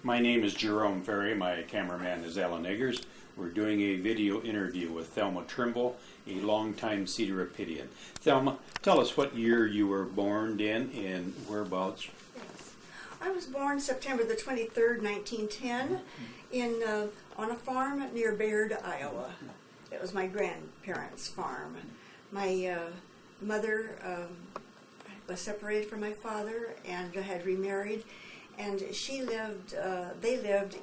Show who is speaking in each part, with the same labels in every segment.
Speaker 1: My name is Jerome Ferry. My cameraman is Alan Eggers. We're doing a video interview with Thelma Trimble, a longtime Cedar Rapidian. Thelma, tell us what year you were born in and whereabouts.
Speaker 2: Yes. I was born September the 23rd, 1910, on a farm near Bayard, Iowa. It was my grandparents' farm. My mother was separated from my father and had remarried, and they lived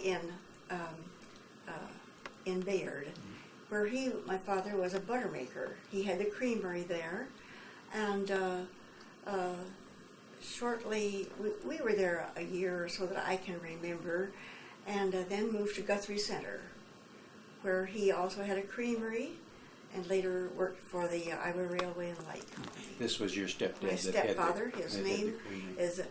Speaker 2: in Bayard, where my father was a butter maker. He had the creamery there, and shortly, we were there a year or so that I can remember, and then moved to Guthrie Center, where he also had a creamery, and later worked for the Iowa Railway and Light Company.
Speaker 1: This was your stepdad?
Speaker 2: My stepfather, his name is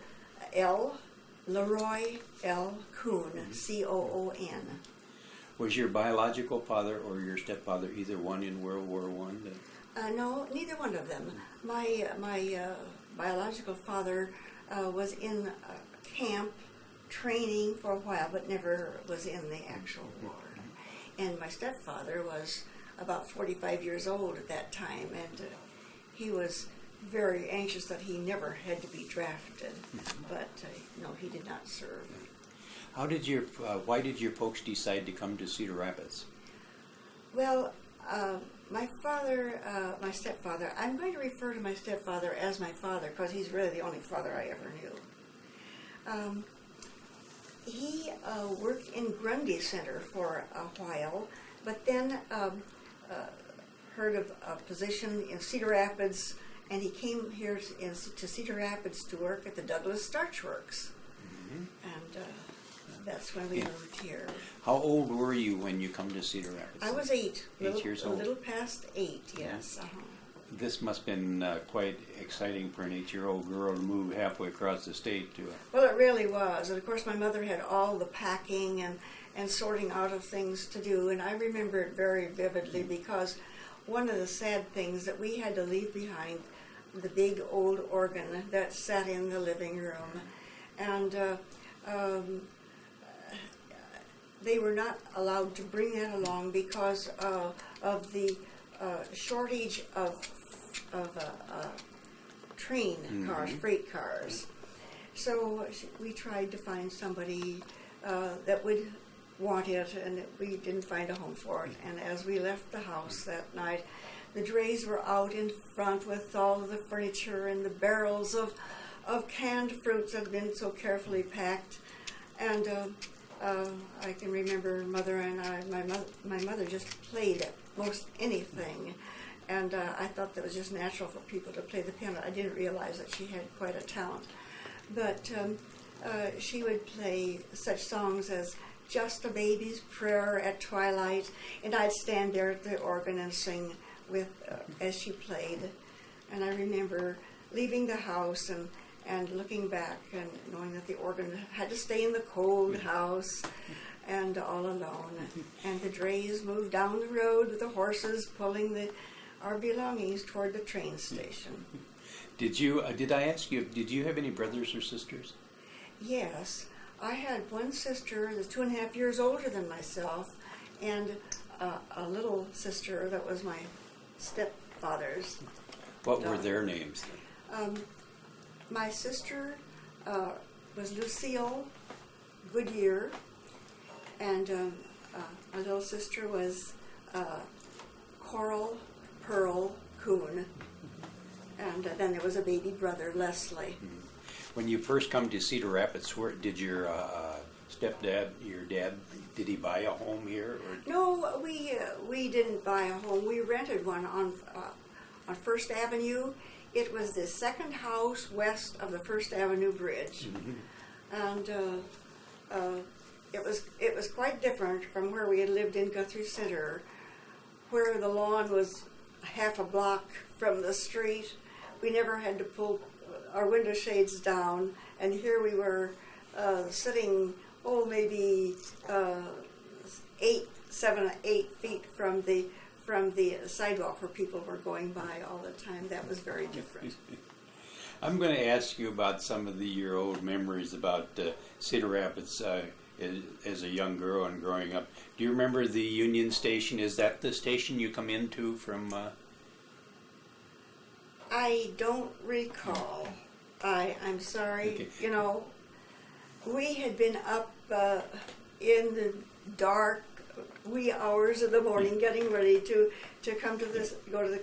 Speaker 2: Leroy L. Coon, C-O-O-N.
Speaker 1: Was your biological father or your stepfather either one in World War I?
Speaker 2: No, neither one of them. My biological father was in camp training for a while, but never was in the actual war. And my stepfather was about 45 years old at that time, and he was very anxious that he never had to be drafted, but no, he did not serve.
Speaker 1: Why did your folks decide to come to Cedar Rapids?
Speaker 2: Well, my stepfather, I'm going to refer to my stepfather as my father because he's really the only father I ever knew. He worked in Grundy Center for a while, but then heard of a position in Cedar Rapids, and he came here to Cedar Rapids to work at the Douglas Starch Works. And that's when we moved here.
Speaker 1: How old were you when you come to Cedar Rapids?
Speaker 2: I was 8.
Speaker 1: 8 years old?
Speaker 2: A little past 8, yes.
Speaker 1: This must have been quite exciting for an 8-year-old girl to move halfway across the state to
Speaker 2: Well, it really was. And of course, my mother had all the packing and sorting out of things to do, and I remember it very vividly because one of the sad things that we had to leave behind the big old organ that sat in the living room, and they were not allowed to bring that along because of the shortage of train cars, freight cars. So we tried to find somebody that would want it, and we didn't find a home for it. And as we left the house that night, the drays were out in front with all of the furniture and the barrels of canned fruits that had been so carefully packed. And I can remember Mother and my mother just played at most anything. And I thought that was just natural for people to play the piano. I didn't realize that she had quite a talent. But she would play such songs as Just a Baby's Prayer at Twilight, and I'd stand there at the organ and sing as she played. And I remember leaving the house and looking back and knowing that the organ had to stay in the cold house and all alone. And the drays moved down the road with the horses pulling our belongings toward the train station.
Speaker 1: Did I ask you, did you have any brothers or sisters?
Speaker 2: Yes. I had one sister that's 2.5 years older than myself, and a little sister that was my stepfather's.
Speaker 1: What were their names?
Speaker 2: My sister was Lucille Goodyear, and my little sister was Coral Pearl Coon, and then there was a baby brother, Leslie.
Speaker 1: When you first come to Cedar Rapids, where did your stepdad, your dad, did he buy a home here? Or?
Speaker 2: No, we didn't buy a home. We rented one on First Avenue. It was the second house west of the First Avenue Bridge, and it was quite different from where we had lived in Guthrie Center, where the lawn was half a block from the street. We never had to pull our window shades down, and here we were sitting, maybe 7 or 8 feet from the sidewalk where people were going by all the time. That was very different.
Speaker 1: I'm going to ask you about some of your old memories about Cedar Rapids. as a young girl and growing up. Do you remember the Union Station? Is that the station you come into from?
Speaker 2: I don't recall. I'm sorry.
Speaker 1: Okay.
Speaker 2: You know, we had been up in the dark wee hours of the morning getting ready to come to this, go to the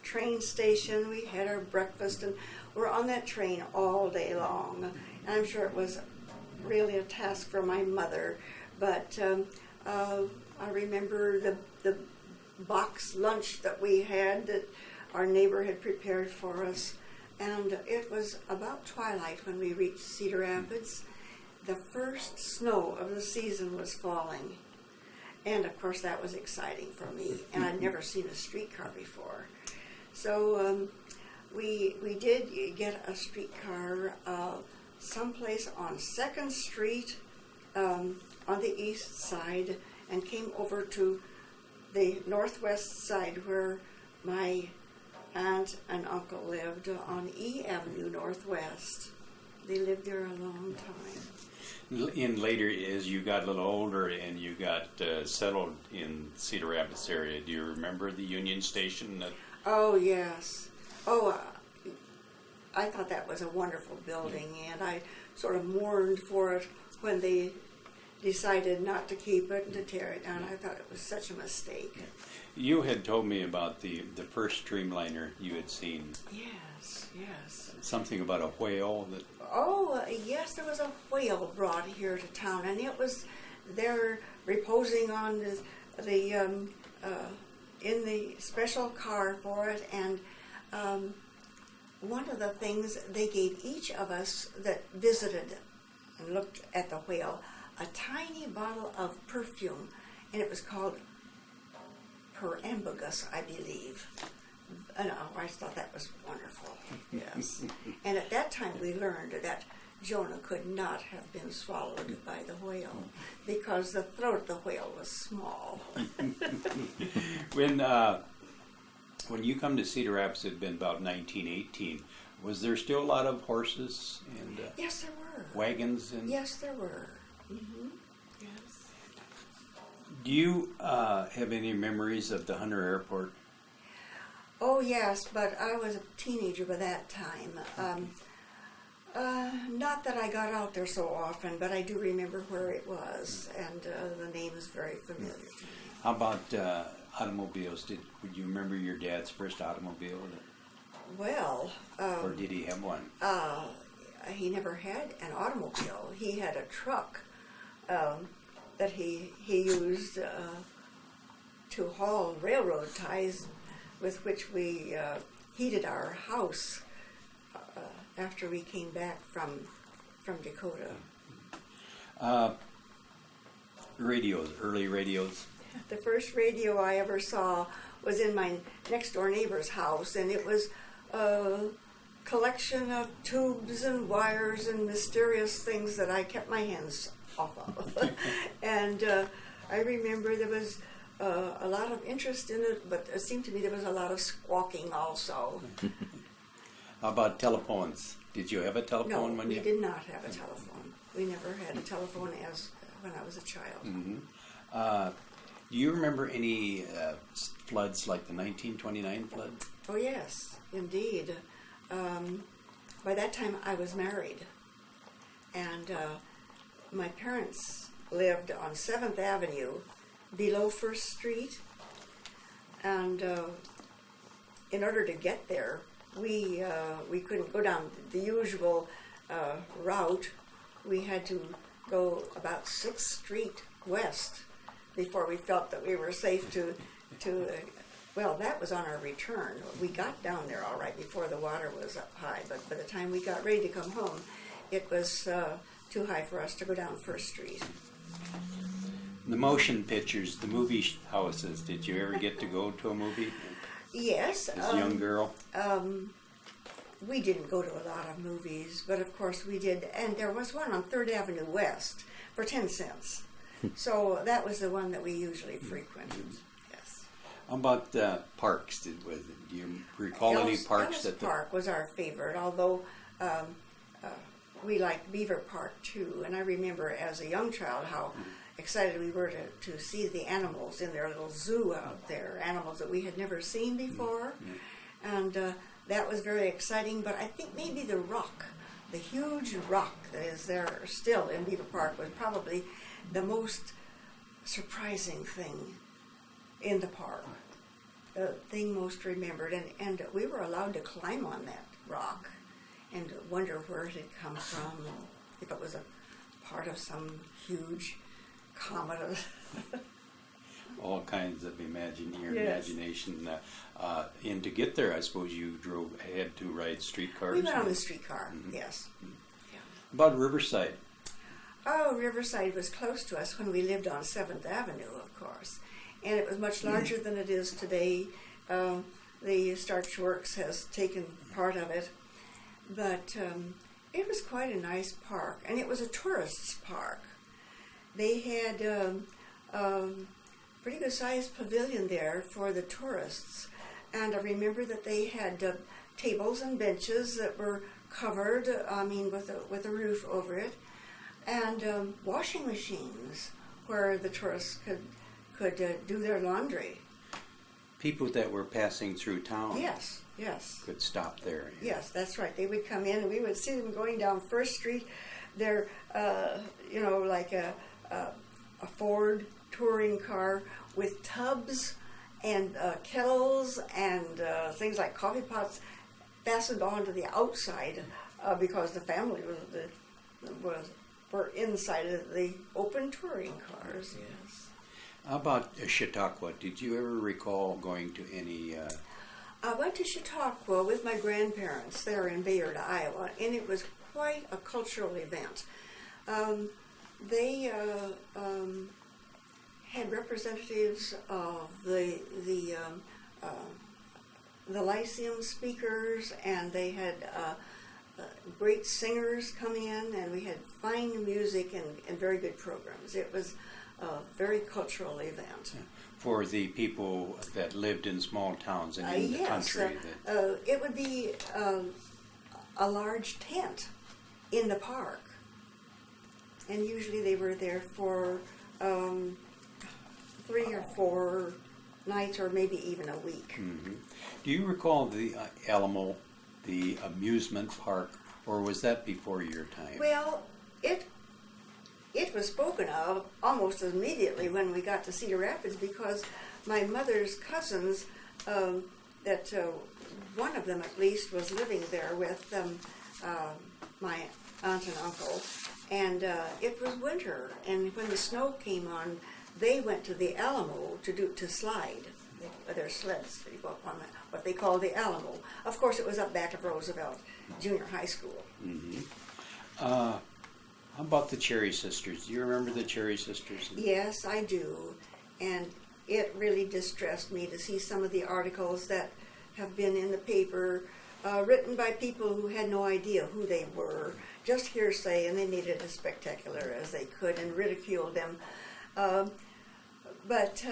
Speaker 2: train station. We had our breakfast and we're on that train all day long. And I'm sure it was really a task for my mother, but I remember the box lunch that we had that our neighbor had prepared for us, and it was about twilight when we reached Cedar Rapids. The first snow of the season was falling, and of course that was exciting for me, and I'd never seen a streetcar before. So we did get a streetcar someplace on 2nd Street on the east side, and came over to the northwest side where my aunt and uncle lived on E Avenue Northwest. They lived there a long time.
Speaker 1: In later, as you got a little older and you got settled in Cedar Rapids area, do you remember the Union Station?
Speaker 2: Oh, yes. Oh, I thought that was a wonderful building, and I sort of mourned for it when they decided not to keep it and to tear it down. I thought it was such a mistake.
Speaker 1: You had told me about the first streamliner you had seen.
Speaker 2: Yes, yes.
Speaker 1: Something about a whale that...
Speaker 2: Oh, yes, there was a whale brought here to town, and it was there reposing on the in the special car for it, and one of the things they gave each of us that visited and looked at the whale, a tiny bottle of perfume, and it was called Perambugus, I believe. And I thought that was wonderful. Yes. And at that time we learned that Jonah could not have been swallowed by the whale because the throat of the whale was small.
Speaker 1: When you come to Cedar Rapids, it had been about 1918. Was there still a lot of horses and
Speaker 2: yes, there were.
Speaker 1: Wagons? And
Speaker 2: yes, there were. Mm-hmm. Yes.
Speaker 1: Do you have any memories of the Hunter Airport?
Speaker 2: Oh, yes, but I was a teenager by that time. Not that I got out there so often, but I do remember where it was, and the name is very familiar to me.
Speaker 1: How about automobiles? Would you remember your dad's first automobile?
Speaker 2: Well...
Speaker 1: or did he have one?
Speaker 2: He never had an automobile. He had a truck that he used to haul railroad ties with which we heated our house after we came back from Dakota.
Speaker 1: Radios, early radios.
Speaker 2: The first radio I ever saw was in my next door neighbor's house, and it was a collection of tubes and wires and mysterious things that I kept my hands off of. And I remember there was a lot of interest in it, but it seemed to me there was a lot of squawking also.
Speaker 1: How about telephones? Did you have a telephone
Speaker 2: No,
Speaker 1: when
Speaker 2: we
Speaker 1: you...
Speaker 2: did not have a telephone. We never had a telephone when I was a child.
Speaker 1: Mm-hmm. Do you remember any floods like the 1929 flood?
Speaker 2: Oh, yes, indeed. By that time, I was married, and my parents lived on 7th Avenue below 1st Street, and in order to get there, we couldn't go down the usual route. We had to go about 6th Street west before we felt that we were safe to well, that was on our return. We got down there all right before the water was up high, but by the time we got ready to come home, it was too high for us to go down 1st Street.
Speaker 1: The motion pictures, the movie houses, did you ever get to go to a movie?
Speaker 2: Yes.
Speaker 1: As a young girl?
Speaker 2: We didn't go to a lot of movies, but of course we did. And there was one on 3rd Avenue West for 10 cents. So that was the one that we usually frequented. Yes.
Speaker 1: How about parks? Do you recall any parks
Speaker 2: Ellis Park was our favorite, although we liked Beaver Park too. And I remember as a young child how excited we were to see the animals in their little zoo out there, animals that we had never seen before. And that was very exciting. But I think maybe the rock, the huge rock that is there still in Beaver Park, was probably the most surprising thing in the park. The thing most remembered. And we were allowed to climb on that rock and wonder where it had come from, if it was a part of some huge comet.
Speaker 1: All kinds of your
Speaker 2: Yes.
Speaker 1: imagination. And to get there, I suppose you had to ride streetcars?
Speaker 2: We went on the streetcar, yes. Yeah.
Speaker 1: About Riverside.
Speaker 2: Oh, Riverside was close to us when we lived on 7th Avenue, of course. And it was much larger than it is today. The Starch Works has taken part of it. But it was quite a nice park. And it was a tourist's park. They had a pretty good-sized pavilion there for the tourists. And I remember that they had tables and benches that were covered, with a roof over it, and washing machines where the tourists could do their laundry.
Speaker 1: People that were passing through town
Speaker 2: Yes.
Speaker 1: could stop there.
Speaker 2: Yes, that's right. They would come in, and we would see them going down First Street. They're, like a Ford touring car with tubs and kettles and things like coffee pots fastened onto the outside because the family were inside of the open touring cars. Yes.
Speaker 1: How about Chautauqua? Did you ever recall going to any?
Speaker 2: I went to Chautauqua with my grandparents there in Bayard, Iowa, and it was quite a cultural event. They had representatives of the Lyceum speakers, and they had great singers come in, and we had fine music and very good programs. It was a very cultural event.
Speaker 1: For the people that lived in small towns and in the country?
Speaker 2: It would be a large tent in the park. And usually they were there for 3 or 4 nights or maybe even a week.
Speaker 1: Mm-hmm. Do you recall the Alamo, the amusement park, or was that before your time?
Speaker 2: Well, it was spoken of almost immediately when we got to Cedar Rapids, because my mother's cousins, one of them at least was living there with my aunt and uncle, and it was winter, and when the snow came on, they went to the Alamo to slide. Their sleds to go up on what they call the Alamo. Of course, it was up back of Roosevelt Junior High School.
Speaker 1: Mm-hmm. How about the Cherry Sisters? Do you remember the Cherry Sisters?
Speaker 2: Yes, I do. And it really distressed me to see some of the articles that have been in the paper written by people who had no idea who they were, just hearsay, and they made it as spectacular as they could and ridiculed them. But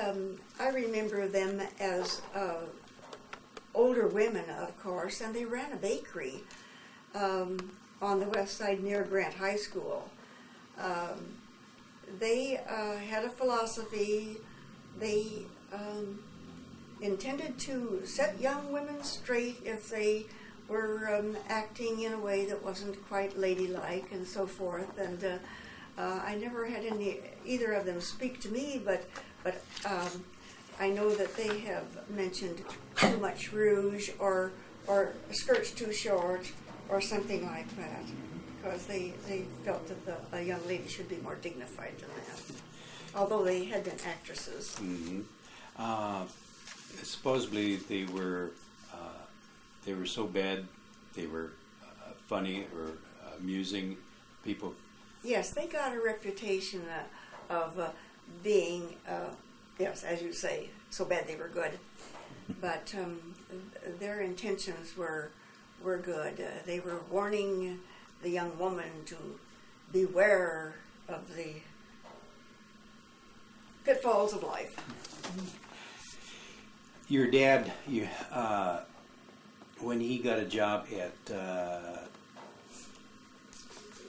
Speaker 2: I remember them as older women, of course, and they ran a bakery on the west side near Grant High School. They had a philosophy. They intended to set young women straight if they were acting in a way that wasn't quite ladylike and so forth. And I never had either of them speak to me, but I know that they have mentioned too much rouge or skirts too short or something like that, because they felt that a young lady should be more dignified than that, although they had been actresses.
Speaker 1: Mm-hmm. Supposedly they were so bad, they were funny or amusing people.
Speaker 2: Yes, they got a reputation of being, yes, as you say, so bad they were good. But their intentions were good. They were warning the young woman to beware of the pitfalls of life.
Speaker 1: Your dad, when he got a job at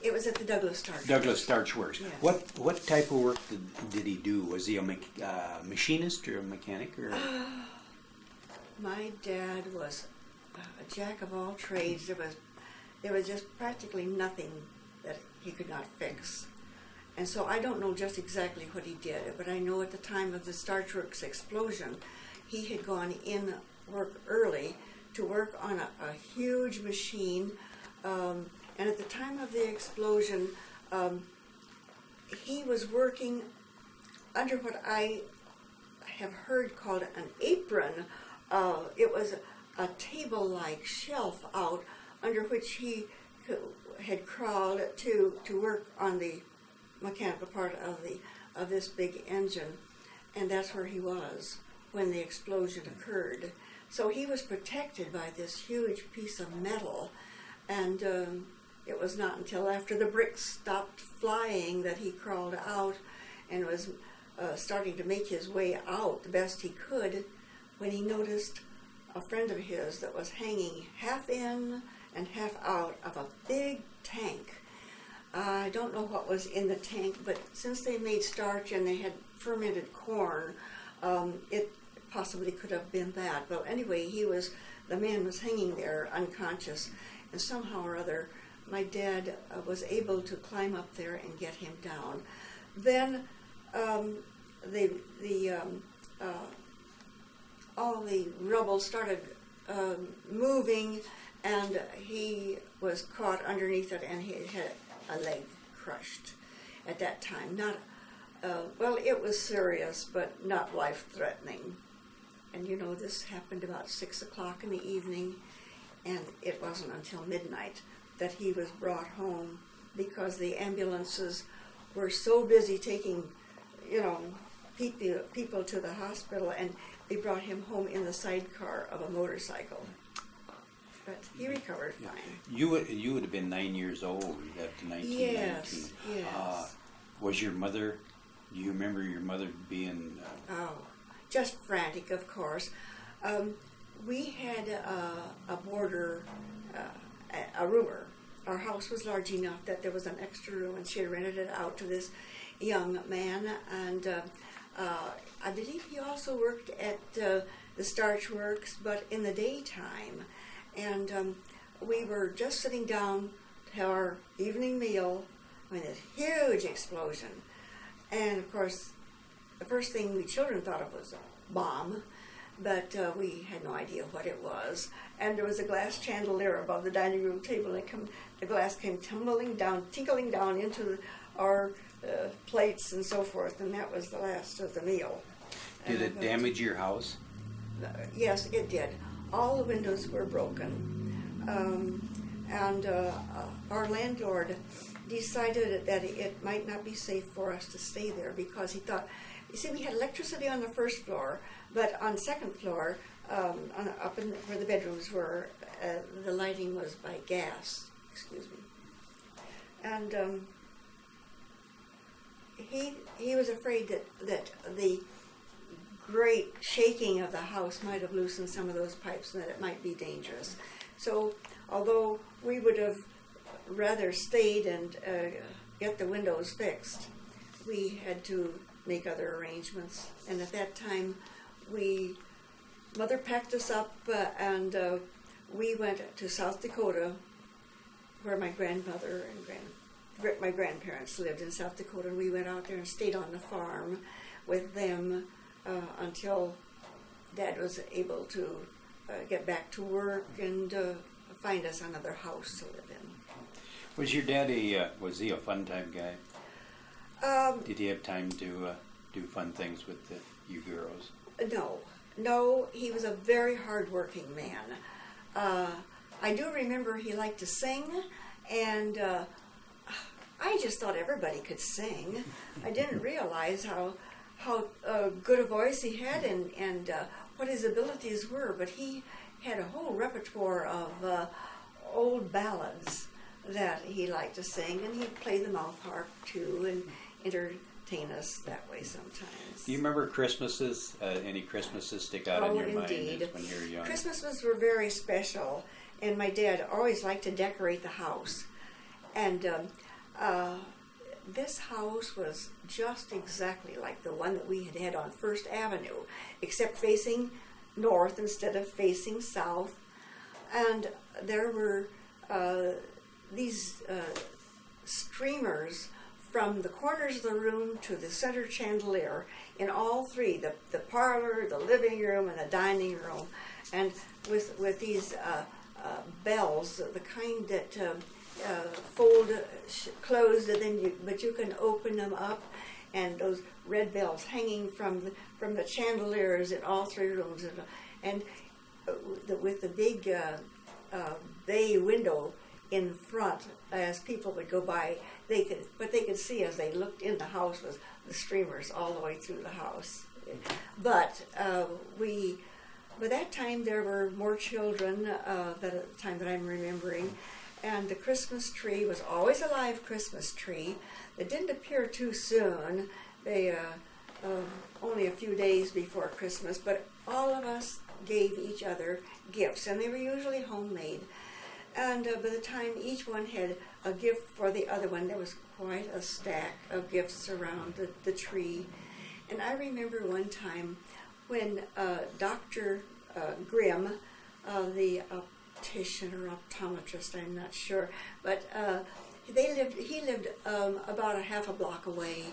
Speaker 2: It was at the Douglas Starch.
Speaker 1: Douglas Starch Works.
Speaker 2: Yes.
Speaker 1: What type of work did he do? Was he a machinist or a mechanic? Or?
Speaker 2: My dad was a jack of all trades. There was just practically nothing that he could not fix. And so I don't know just exactly what he did, but I know at the time of the Starch Works explosion, he had gone in work early to work on a huge machine. And at the time of the explosion, he was working under what I have heard called an apron. It was a table-like shelf out under which he had crawled to work on the mechanical part of this big engine, and that's where he was when the explosion occurred. So he was protected by this huge piece of metal, and it was not until after the bricks stopped flying that he crawled out and was starting to make his way out the best he could when he noticed a friend of his that was hanging half in and half out of a big tank. I don't know what was in the tank, but since they made starch and they had fermented corn, it possibly could have been that. Well, anyway, the man was hanging there unconscious, and somehow or other, my dad was able to climb up there and get him down. Then all the rubble started moving, and he was caught underneath it, and he had a leg crushed at that time. Well, it was serious, but not life-threatening. And this happened about 6 o'clock in the evening, and it wasn't until midnight that he was brought home because the ambulances were so busy taking, people to the hospital, and they brought him home in the sidecar of a motorcycle. But he recovered fine.
Speaker 1: You would have been 9 years old at 1919.
Speaker 2: Yes.
Speaker 1: Was your mother? Do you remember your mother being?
Speaker 2: Just frantic, of course. We had a boarder, a roomer. Our house was large enough that there was an extra room, and she had rented it out to this young man. And I believe he also worked at the Starch Works, but in the daytime. And we were just sitting down to have our evening meal when this huge explosion. And of course, the first thing we children thought of was a bomb, but we had no idea what it was. And there was a glass chandelier above the dining room table, and the glass came tinkling down into our plates and so forth, and that was the last of the meal.
Speaker 1: Did it damage your house?
Speaker 2: Yes, it did. All the windows were broken, and our landlord decided that it might not be safe for us to stay there because he thought, you see, we had electricity on the first floor, but on the second floor, up in where the bedrooms were, the lighting was by gas. Excuse me. And he was afraid that the great shaking of the house might have loosened some of those pipes and that it might be dangerous. So although we would have rather stayed and get the windows fixed, we had to make other arrangements. And at that time, Mother packed us up and we went to South Dakota, where my grandmother and my grandparents lived in South Dakota, and we went out there and stayed on the farm with them until Dad was able to get back to work and find us another house to live in.
Speaker 1: Was your dad was he a fun-time guy? Did he have time to do fun things with you girls?
Speaker 2: No, he was a very hard-working man. I do remember he liked to sing, and I just thought everybody could sing. I didn't realize how good a voice he had and what his abilities were, but he had a whole repertoire of old ballads that he liked to sing, and he'd play the mouth harp too and entertain us that way sometimes.
Speaker 1: Do you remember Christmases? Any Christmases stick out in your
Speaker 2: indeed.
Speaker 1: mind when you were young?
Speaker 2: Christmases were very special, and my dad always liked to decorate the house. And this house was just exactly like the one that we had had on First Avenue, except facing north instead of facing south. And there were these streamers from the corners of the room to the center chandelier in all three, the parlor, the living room, and the dining room. And with these bells, the kind that fold closed, and then but you can open them up, and those red bells hanging from the chandeliers in all three rooms, and with the big bay window in front, as people would go by, what they could see as they looked in the house was the streamers all the way through the house. But by that time there were more children at the time that I'm remembering, and the Christmas tree was always a live Christmas tree. It didn't appear too soon. They only a few days before Christmas, but all of us gave each other gifts, and they were usually homemade. And by the time each one had a gift for the other one, there was quite a stack of gifts around the tree. And I remember one time when Dr. Grimm, the optician or optometrist, I'm not sure, but he lived about a half a block away,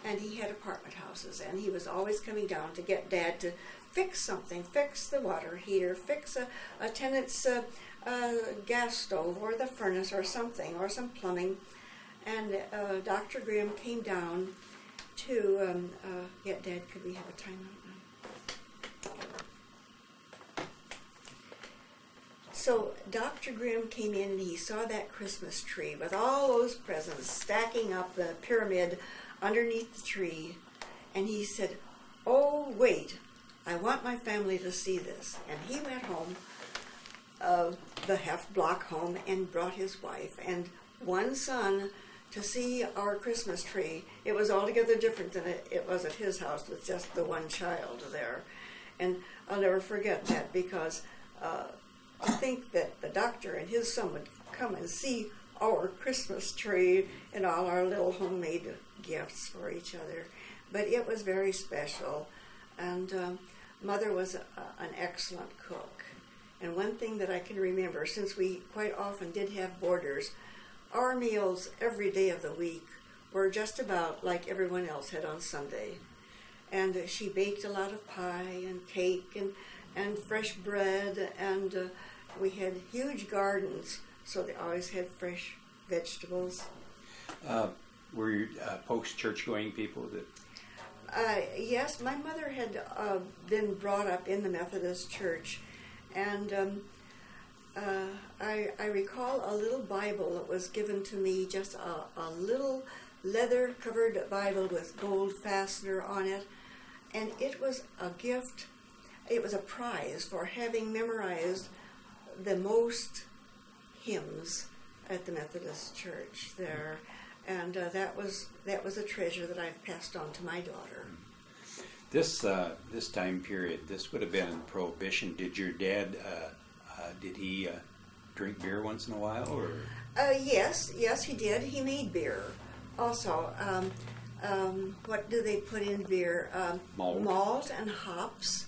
Speaker 2: and he had apartment houses, and he was always coming down to get Dad to fix something, fix the water heater, fix a tenant's gas stove or the furnace or something, or some plumbing. And Dr. Grimm came down to get Dad. Could we have a time out now? So Dr. Grimm came in, and he saw that Christmas tree with all those presents stacking up the pyramid underneath the tree, and he said, "Oh, wait, I want my family to see this." And he went home, the half block home, and brought his wife and one son to see our Christmas tree. It was altogether different than it was at his house with just the one child there. And I'll never forget that, because to think that the doctor and his son would come and see our Christmas tree and all our little homemade gifts for each other. But it was very special. And Mother was an excellent cook. And one thing that I can remember, since we quite often did have boarders, our meals every day of the week were just about like everyone else had on Sunday. And she baked a lot of pie and cake and fresh bread, and we had huge gardens, so they always had fresh vegetables.
Speaker 1: Were you post-church-going people that...
Speaker 2: Yes, my mother had been brought up in the Methodist Church, and I recall a little Bible that was given to me, just a little leather-covered Bible with gold fastener on it, and it was a gift. It was a prize for having memorized the most hymns at the Methodist Church there. And that was a treasure that I've passed on to my daughter.
Speaker 1: This time period, this would have been in Prohibition. Did your dad, did he drink beer once in a while, or?
Speaker 2: Yes, he did. He made beer. Also, what do they put in beer? Malt and hops,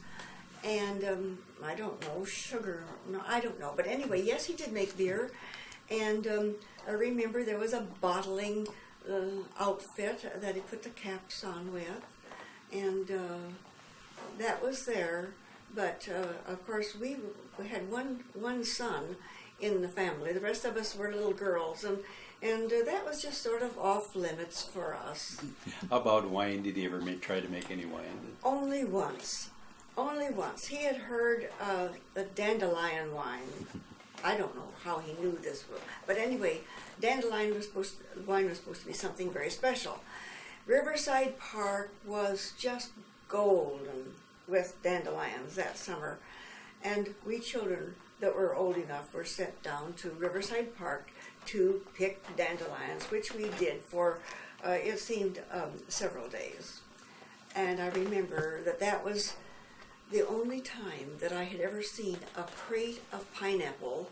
Speaker 2: and I don't know, sugar. No, I don't know. But anyway, yes, he did make beer, and I remember there was a bottling outfit that he put the caps on with, and that was there. But of course, we had one son in the family. The rest of us were little girls, and that was just sort of off limits for us.
Speaker 1: How about wine? Did he ever try to make any wine?
Speaker 2: Only once. He had heard the dandelion wine. I don't know how he knew this, but anyway, wine was supposed to be something very special. Riverside Park was just golden with dandelions that summer, and we children that were old enough were sent down to Riverside Park to pick dandelions, which we did for, it seemed, several days. And I remember that was the only time that I had ever seen a crate of pineapple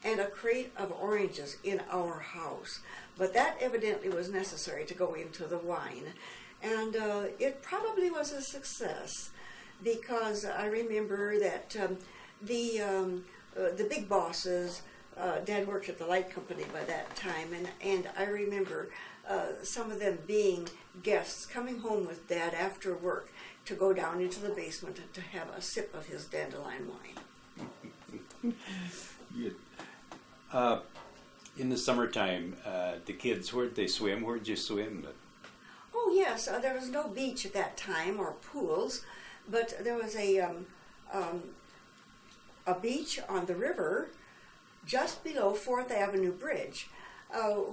Speaker 2: and a crate of oranges in our house. But that evidently was necessary to go into the wine. And it probably was a success, because I remember that the big bosses, Dad worked at the light company by that time, and I remember some of them being guests coming home with Dad after work to go down into the basement to have a sip of his dandelion wine.
Speaker 1: In the summertime, the kids, where'd they swim? Where'd you swim?
Speaker 2: Oh yes, there was no beach at that time or pools, but there was a beach on the river just below 4th Avenue Bridge.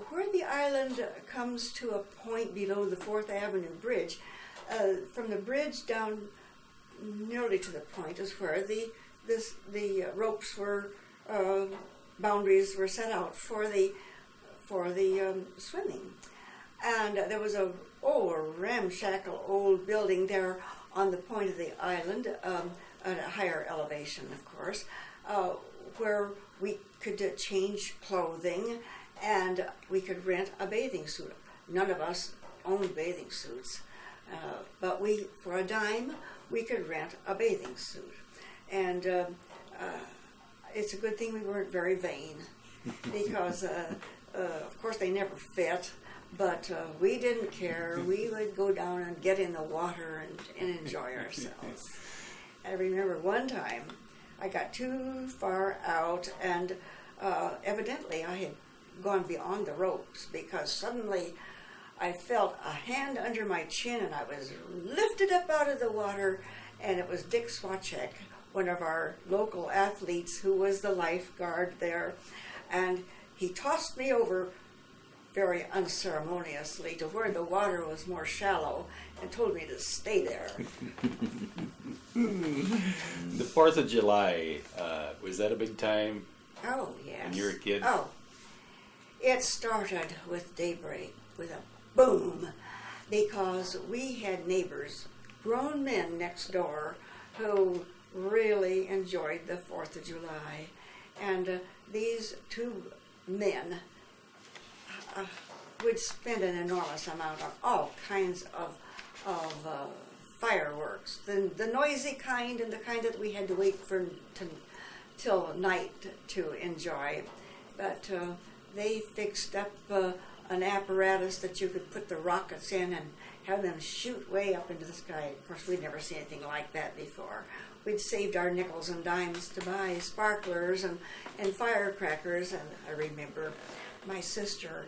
Speaker 2: Where the island comes to a point below the 4th Avenue Bridge, from the bridge down nearly to the point is where the ropes were, boundaries were set out for the swimming. And there was a ramshackle old building there on the point of the island, at a higher elevation, of course, where we could change clothing and we could rent a bathing suit. None of us owned bathing suits, but for a dime, we could rent a bathing suit. And it's a good thing we weren't very vain, because of course they never fit, but we didn't care. We would go down and get in the water and enjoy ourselves. I remember one time I got too far out, and evidently I had gone beyond the ropes, because suddenly I felt a hand under my chin and I was lifted up out of the water, and it was Dick Swachek, one of our local athletes who was the lifeguard there, and he tossed me over very unceremoniously to where the water was more shallow and told me to stay there.
Speaker 1: The 4th of July, was that a big time?
Speaker 2: Oh, yes.
Speaker 1: When you were a kid?
Speaker 2: Oh, it started with daybreak, with a boom, because we had neighbors, grown men next door, who really enjoyed the 4th of July. And these two men would spend an enormous amount on all kinds of fireworks, the noisy kind and the kind that we had to wait till night to enjoy. But they fixed up an apparatus that you could put the rockets in and have them shoot way up into the sky. Of course, we'd never seen anything like that before. We'd saved our nickels and dimes to buy sparklers and firecrackers, and I remember my sister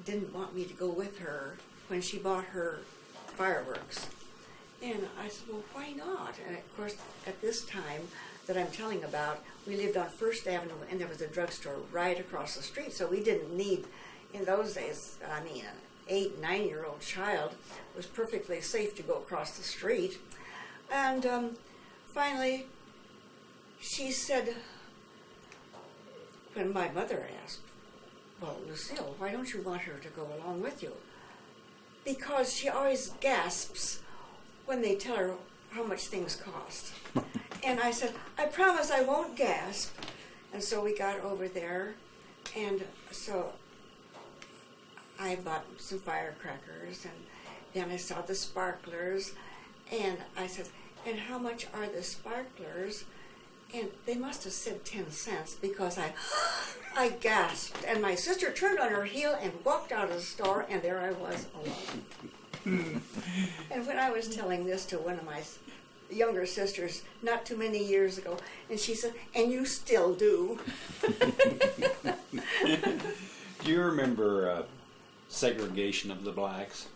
Speaker 2: didn't want me to go with her when she bought her fireworks. And I said, well, why not? And of course, at this time that I'm telling about, we lived on 1st Avenue, and there was a drugstore right across the street, so we didn't need, in those days, I mean, an 8, 9-year-old child was perfectly safe to go across the street. And finally, she said, when my mother asked, well, Lucille, why don't you want her to go along with you? Because she always gasps when they tell her how much things cost. And I said, I promise I won't gasp. And so we got over there, and so I bought some firecrackers, and then I saw the sparklers, and I said, and how much are the sparklers? And they must have said 10 cents, because I gasped, and my sister turned on her heel and walked out of the store, and there I was alone. And when I was telling this to one of my younger sisters not too many years ago, and she said, and you still do.
Speaker 1: Do you remember segregation of the blacks?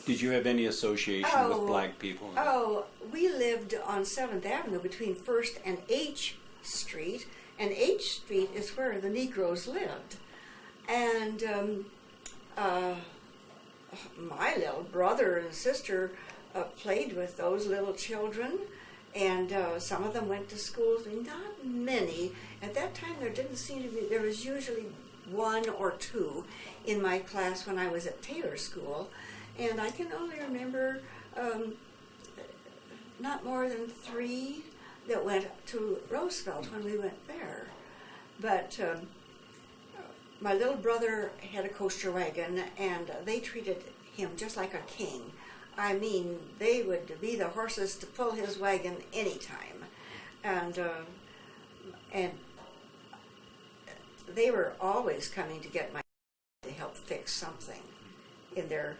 Speaker 1: Did you have any association with black people?
Speaker 2: Oh, we lived on 7th Avenue between 1st and H Street, and H Street is where the Negroes lived. And my little brother and sister played with those little children, and some of them went to schools, not many. At that time, there didn't seem to be, there was usually 1 or 2 in my class when I was at Taylor School. And I can only remember not more than 3 that went to Roosevelt when we went there. But my little brother had a coaster wagon, and they treated him just like a king. I mean, they would be the horses to pull his wagon anytime, and they were always coming to get my to help fix something in their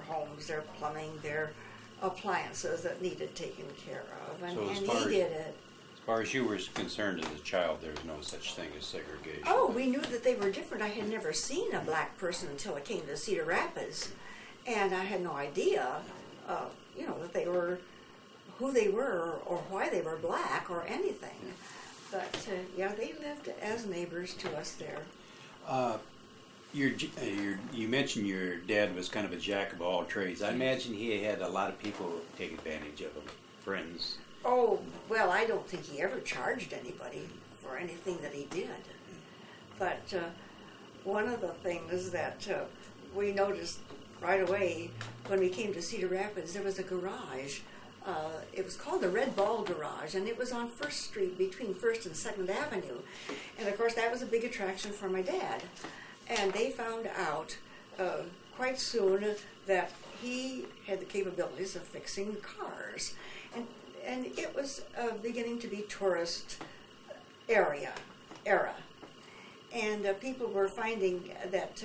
Speaker 2: homes, their plumbing, their appliances that needed taken care of, and he did it.
Speaker 1: As far as you were concerned as a child, there was no such thing as segregation.
Speaker 2: Oh, we knew that they were different. I had never seen a black person until I came to Cedar Rapids, and I had no idea, that they were who they were or why they were black or anything. But they lived as neighbors to us there.
Speaker 1: You mentioned your dad was kind of a jack of all trades. I imagine he had a lot of people take advantage of him, friends.
Speaker 2: Oh, well, I don't think he ever charged anybody for anything that he did. But one of the things that we noticed right away when we came to Cedar Rapids, there was a garage. It was called the Red Ball Garage, and it was on 1st Street between 1st and 2nd Avenue. And, of course, that was a big attraction for my dad. And they found out quite soon that he had the capabilities of fixing cars. And it was beginning to be tourist era. And people were finding that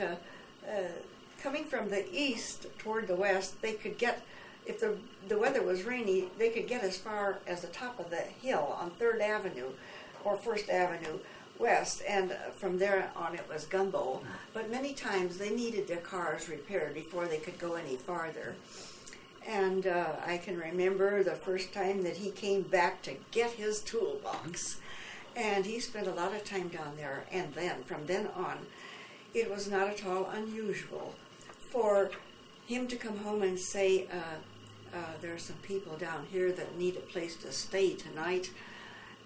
Speaker 2: coming from the east toward the west, they could get, if the weather was rainy, they could get as far as the top of the hill on 3rd Avenue or 1st Avenue West, and from there on it was gumbo. But many times they needed their cars repaired before they could go any farther. And I can remember the first time that he came back to get his toolbox. And he spent a lot of time down there. And then, from then on, it was not at all unusual for him to come home and say, there are some people down here that need a place to stay tonight.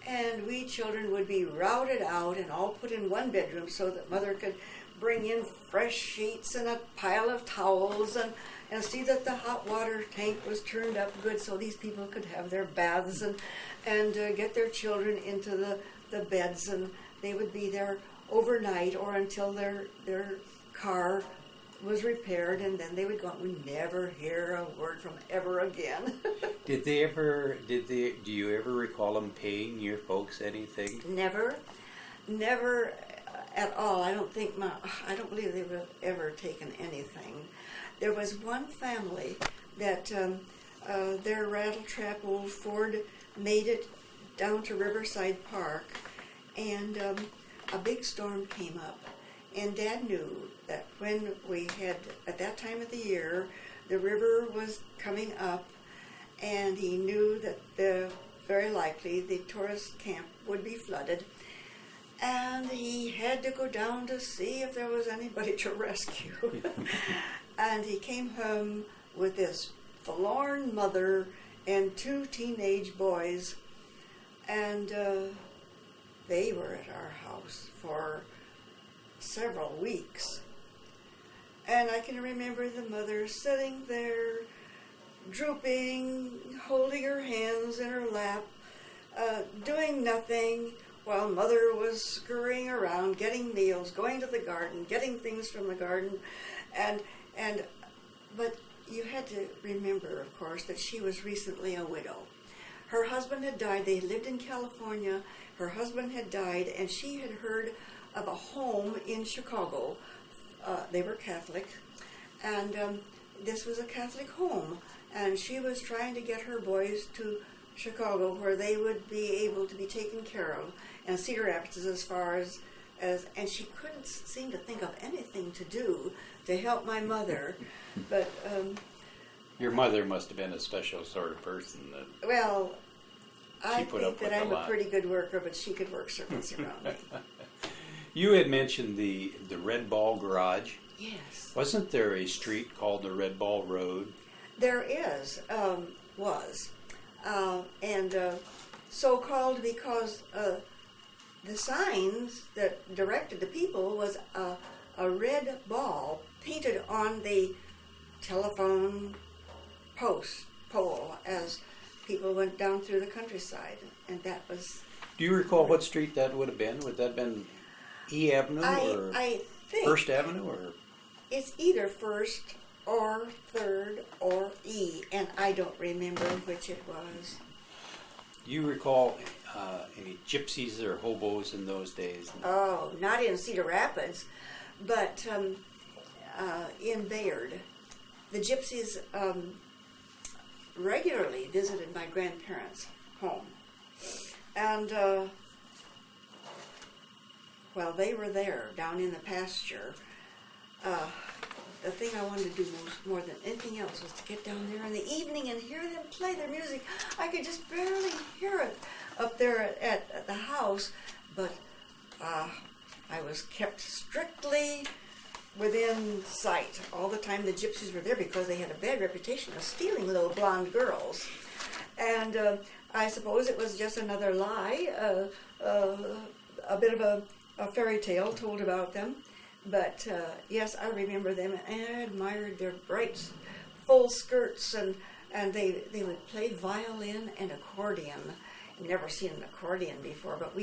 Speaker 2: And we children would be routed out and all put in one bedroom so that Mother could bring in fresh sheets and a pile of towels and see that the hot water tank was turned up good so these people could have their baths and get their children into the beds, and they would be there overnight or until their car was repaired, and then they would go out. We never hear a word from ever again.
Speaker 1: Do you ever recall them paying your folks anything?
Speaker 2: Never at all. I don't believe they would have ever taken anything. There was one family that their rattletrap old Ford made it down to Riverside Park, and a big storm came up. And Dad knew that when we had, at that time of the year, the river was coming up, and he knew that very likely the tourist camp would be flooded. And he had to go down to see if there was anybody to rescue. And he came home with this forlorn mother and 2 teenage boys, and they were at our house for several weeks. And I can remember the mother sitting there, drooping, holding her hands in her lap, doing nothing, while Mother was scurrying around, getting meals, going to the garden, getting things from the garden, but you had to remember, of course, that she was recently a widow. Her husband had died. They lived in California. Her husband had died, and she had heard of a home in Chicago. They were Catholic, and this was a Catholic home, and she was trying to get her boys to Chicago where they would be able to be taken care of, and Cedar Rapids is as far as and she couldn't seem to think of anything to do to help my mother, but
Speaker 1: your mother must have been a special sort of person.
Speaker 2: Well, I think that I'm a pretty good worker, but she could work circles around me.
Speaker 1: You had mentioned the Red Ball Garage.
Speaker 2: Yes.
Speaker 1: Wasn't there a street called the Red Ball Road?
Speaker 2: There was. And so called because the signs that directed the people was a red ball painted on the telephone pole as people went down through the countryside, and that was...
Speaker 1: Do you recall what street that would have been? Would that have been E Avenue or
Speaker 2: I think
Speaker 1: First Avenue? Or
Speaker 2: it's either First or Third or E, and I don't remember which it was.
Speaker 1: do you recall any gypsies or hobos in those days?
Speaker 2: Oh, not in Cedar Rapids, but in Bayard. The gypsies regularly visited my grandparents' home. And while they were there, down in the pasture, the thing I wanted to do more than anything else was to get down there in the evening and hear them play their music. I could just barely hear it up there at the house, but I was kept strictly within sight all the time. The gypsies were there because they had a bad reputation of stealing little blonde girls. And I suppose it was just another lie, a bit of a fairy tale told about them. But yes, I remember them, and I admired their bright, full skirts, and they would play violin and accordion. I'd never seen an accordion before, but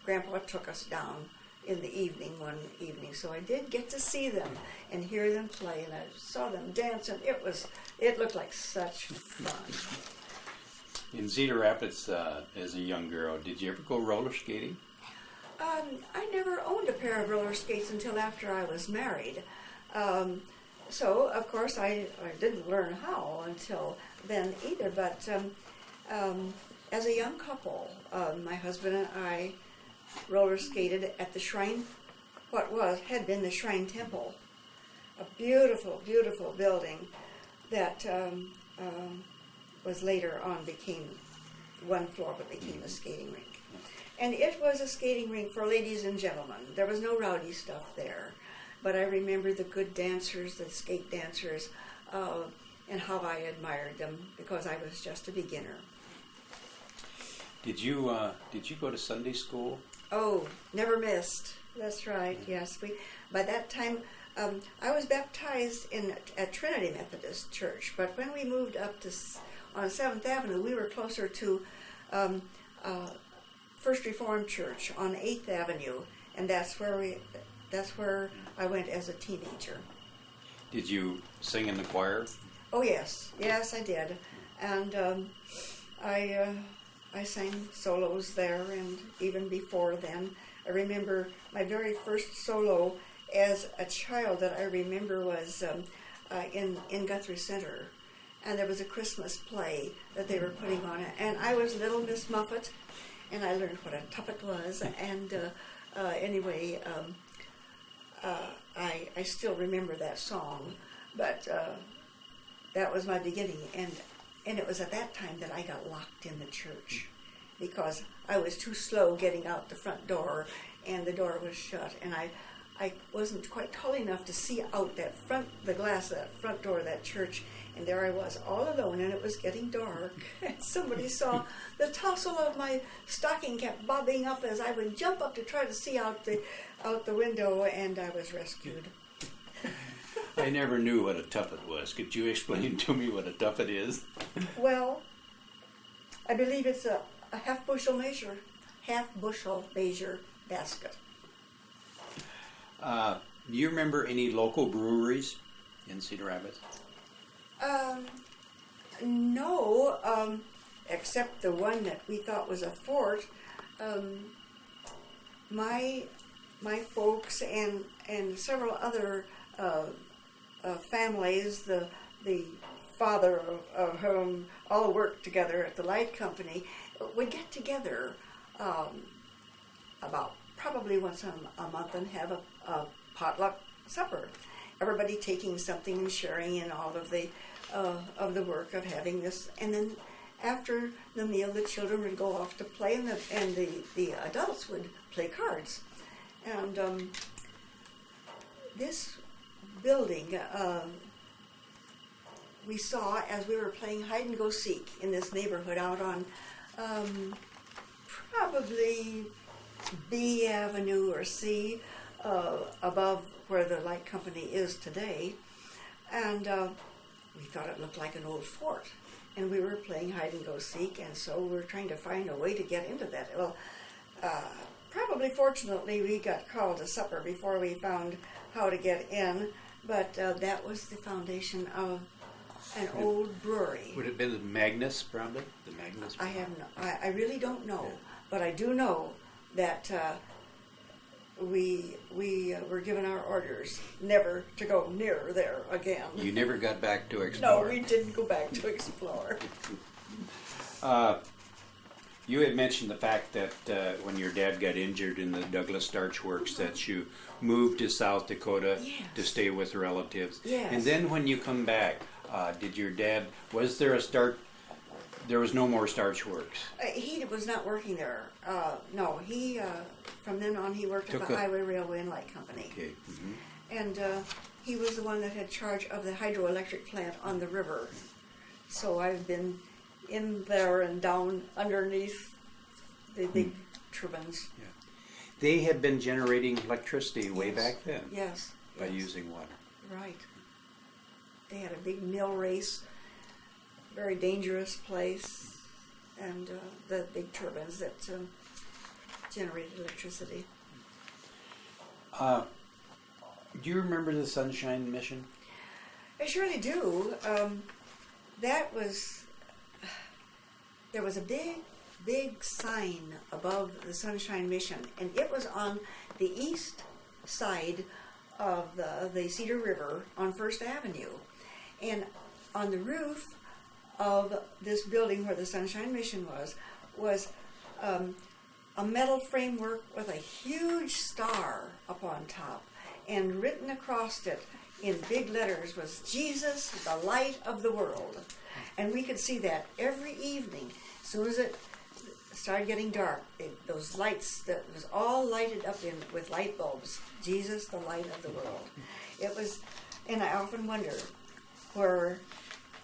Speaker 2: Grandpa took us down in the evening one evening, so I did get to see them and hear them play, and I saw them dance, and it looked like such fun.
Speaker 1: In Cedar Rapids, as a young girl, did you ever go roller skating?
Speaker 2: I never owned a pair of roller skates until after I was married. So, of course, I didn't learn how until then either. But as a young couple, my husband and I roller skated at the shrine, had been the Shrine Temple, a beautiful, beautiful building that was later on became one floor, but became a skating rink. And it was a skating rink for ladies and gentlemen. There was no rowdy stuff there. But I remember the good dancers, the skate dancers, and how I admired them because I was just a beginner.
Speaker 1: Did you go to Sunday school?
Speaker 2: Oh, never missed. That's right, yes. By that time, I was baptized at Trinity Methodist Church, but when we moved up on 7th Avenue, we were closer to First Reformed Church on 8th Avenue, and that's where I went as a teenager.
Speaker 1: Did you sing in the choir?
Speaker 2: Oh yes, I did, and I sang solos there, and even before then, I remember my very first solo as a child that I remember was in Guthrie Center, and there was a Christmas play that they were putting on, and I was Little Miss Muffet. And I learned what a tuffet was, and anyway, I still remember that song, but that was my beginning, and it was at that time that I got locked in the church, because I was too slow getting out the front door, and the door was shut, and I wasn't quite tall enough to see out the glass of that front door of that church. And there I was, all alone, and it was getting dark. And somebody saw the tassel of my stocking kept bobbing up as I would jump up to try to see out the window, and I was rescued.
Speaker 1: I never knew what a tuffet was. Could you explain to me what a tuffet is?
Speaker 2: Well, I believe it's a half bushel measure basket.
Speaker 1: Do you remember any local breweries in Cedar Rapids?
Speaker 2: No, except the one that we thought was a fort. My folks and several other families, the father of whom all worked together at the light company, would get together about probably once a month and have a potluck supper. Everybody taking something and sharing in all of the work of having this, and then after the meal, the children would go off to play, and the adults would play cards. And this building we saw as we were playing hide and go seek in this neighborhood out on probably B Avenue or C, above where the light company is today. And we thought it looked like an old fort. And we were playing hide and go seek, and so we were trying to find a way to get into that. Well, probably fortunately we got called to supper before we found how to get in, but that was the foundation of an old brewery.
Speaker 1: Would it have been the Magnus, probably? The Magnus?
Speaker 2: I really don't know, but I do know that we were given our orders never to go near there again.
Speaker 1: You never got back to explore?
Speaker 2: No, we didn't go back to explore.
Speaker 1: You had mentioned the fact that when your dad got injured in the Douglas Starch Works that you moved to South Dakota to stay with relatives.
Speaker 2: Yes.
Speaker 1: And then when you come back, did your dad, was there a there was no more Starch Works?
Speaker 2: He was not working there. No, he, from then on, he worked at the Highway Railway and Light Company.
Speaker 1: Okay. Mm-hmm.
Speaker 2: And he was the one that had charge of the hydroelectric plant on the river. So I've been in there and down underneath the big turbines.
Speaker 1: Yeah. They had been generating electricity way back then.
Speaker 2: Yes.
Speaker 1: By using water.
Speaker 2: Right. They had a big mill race, very dangerous place, and the big turbines that generated electricity.
Speaker 1: Do you remember the Sunshine Mission?
Speaker 2: I surely do. There was a big sign above the Sunshine Mission, and it was on the east side of the Cedar River on First Avenue. And on the roof of this building where the Sunshine Mission was a metal framework with a huge star up on top, and written across it in big letters was Jesus, the light of the world. And we could see that every evening. As soon as it started getting dark, those lights that was all lighted up with light bulbs. Jesus, the light of the world. It was, and I often wonder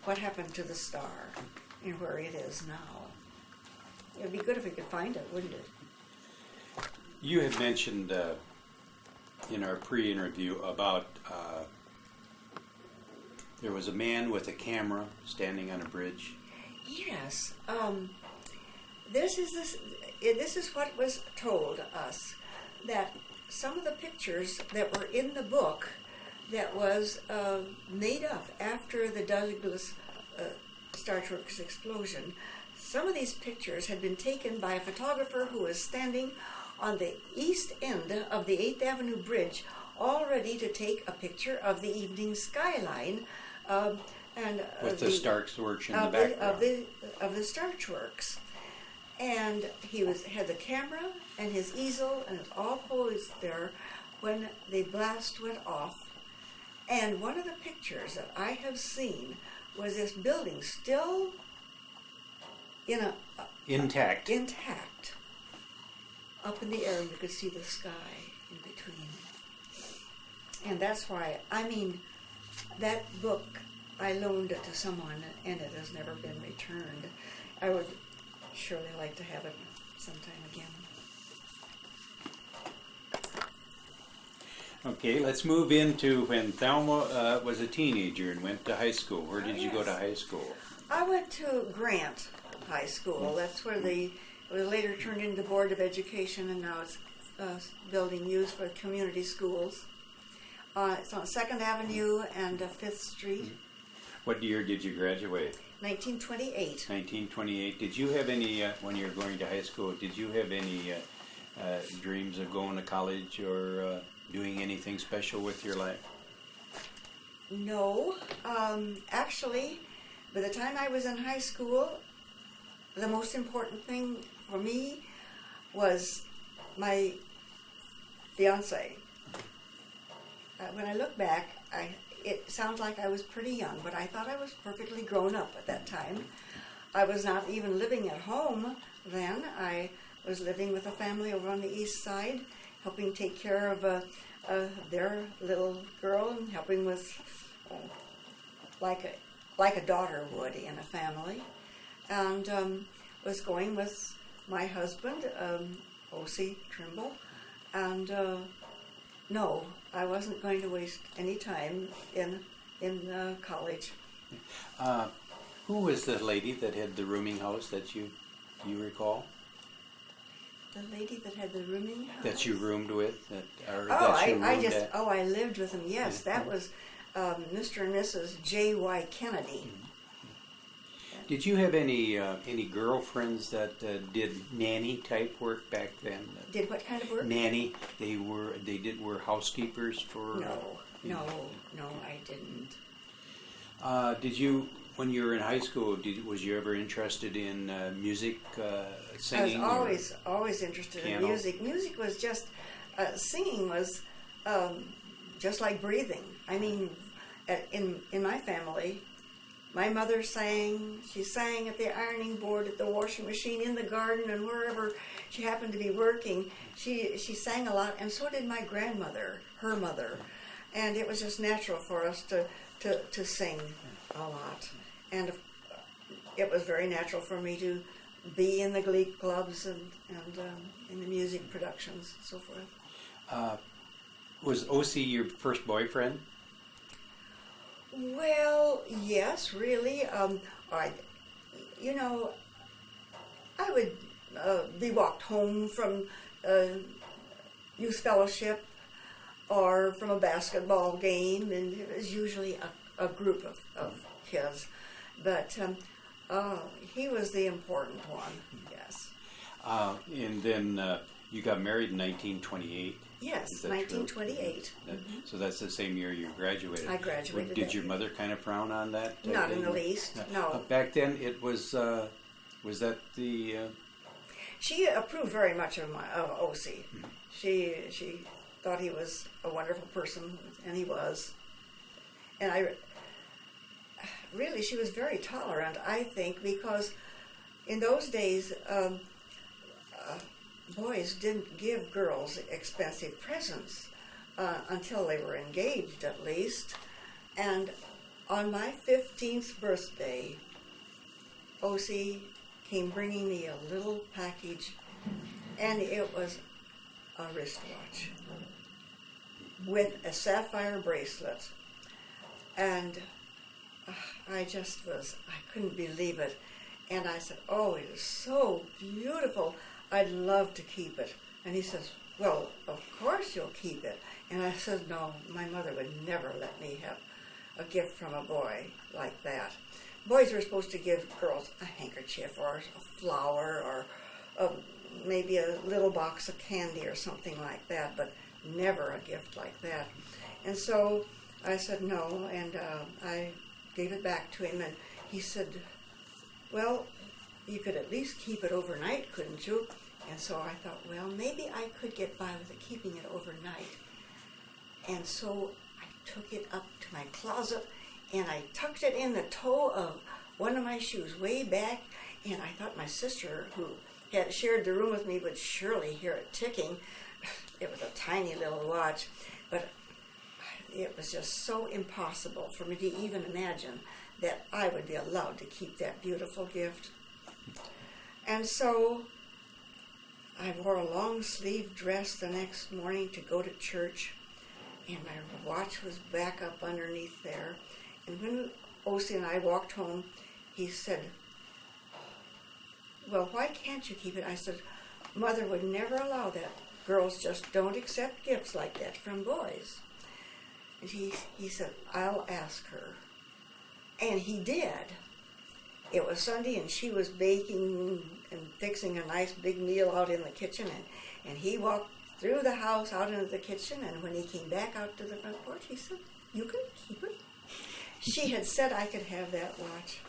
Speaker 2: what happened to the star and where it is now. It would be good if we could find it, wouldn't it?
Speaker 1: You had mentioned in our pre-interview about there was a man with a camera standing on a bridge.
Speaker 2: Yes. This is what was told us, that some of the pictures that were in the book that was made up after the Douglas Starch Works explosion, some of these pictures had been taken by a photographer who was standing on the east end of the 8th Avenue Bridge, all ready to take a picture of the evening skyline.
Speaker 1: With the Starch Works in the background.
Speaker 2: Of the Starch Works. And he had the camera and his easel, and it was all posed there when the blast went off. And one of the pictures that I have seen was this building still
Speaker 1: intact.
Speaker 2: Up in the air, you could see the sky in between. And that's why, that book, I loaned it to someone, and it has never been returned. I would surely like to have it sometime again.
Speaker 1: Okay, let's move into when Thelma was a teenager and went to high school. Where did you go to high school?
Speaker 2: I went to Grant High School. That's where it was later turned into Board of Education, and now it's a building used for community schools. It's on 2nd Avenue and 5th Street.
Speaker 1: What year did you graduate?
Speaker 2: 1928.
Speaker 1: 1928. Did you have any, when you were going to high school, did you have any dreams of going to college or doing anything special with your life?
Speaker 2: No. Actually, by the time I was in high school, the most important thing for me was my fiancé. When I look back, it sounds like I was pretty young, but I thought I was perfectly grown up at that time. I was not even living at home then. I was living with a family over on the east side, helping take care of their little girl and helping with like a daughter would in a family, and was going with my husband, O.C. Trimble, and no, I wasn't going to waste any time in college.
Speaker 1: Who was the lady that had the rooming house that you recall?
Speaker 2: The lady that had the rooming house?
Speaker 1: That you roomed with?
Speaker 2: I lived with them, yes. That was Mr. and Mrs. J.Y. Kennedy.
Speaker 1: Did you have any girlfriends that did nanny type work back then?
Speaker 2: Did what kind of work?
Speaker 1: Nanny. They were housekeepers for.
Speaker 2: No, I didn't.
Speaker 1: Did you, when you were in high school, was you ever interested in music, singing?
Speaker 2: I was always interested in music. Music was just singing was just like breathing. I mean, in my family. My mother sang. She sang at the ironing board, at the washing machine, in the garden, and wherever she happened to be working. She sang a lot, and so did my grandmother, her mother. And it was just natural for us to sing a lot. And it was very natural for me to be in the glee clubs and in the music productions and so forth.
Speaker 1: Was O.C. your first boyfriend?
Speaker 2: Well, yes, really. I would be walked home from youth fellowship or from a basketball game, and it was usually a group of kids. But he was the important one, yes.
Speaker 1: And then you got married in 1928.
Speaker 2: Yes, 1928.
Speaker 1: So that's the same year you graduated.
Speaker 2: I graduated.
Speaker 1: Did your mother kind of frown on that?
Speaker 2: Not in the least, no.
Speaker 1: Back then, it was that the...
Speaker 2: She approved very much of O.C. She thought he was a wonderful person, and he was. And she was very tolerant, I think, because in those days, boys didn't give girls expensive presents until they were engaged, at least. And on my 15th birthday, O.C. came bringing me a little package, and it was a wristwatch with a sapphire bracelet. And I couldn't believe it. And I said, "Oh, it is so beautiful. I'd love to keep it." And he says, "Well, of course you'll keep it." And I said, "No, my mother would never let me have a gift from a boy like that." Boys were supposed to give girls a handkerchief or a flower or maybe a little box of candy or something like that, but never a gift like that. And so I said no, and I gave it back to him, and he said, "Well, you could at least keep it overnight, couldn't you?" And so I thought, well, maybe I could get by with keeping it overnight. And so I took it up to my closet, and I tucked it in the toe of one of my shoes way back, and I thought my sister, who had shared the room with me, would surely hear it ticking. It was a tiny little watch, but it was just so impossible for me to even imagine that I would be allowed to keep that beautiful gift. And so I wore a long-sleeved dress the next morning to go to church, and my watch was back up underneath there. And when O.C. and I walked home, he said, "Well, why can't you keep it?" I said, "Mother would never allow that. Girls just don't accept gifts like that from boys." And he said, "I'll ask her." And he did. It was Sunday, and she was baking and fixing a nice big meal out in the kitchen, and he walked through the house out into the kitchen, and when he came back out to the front porch, he said, "You can keep it." She had said I could have that watch.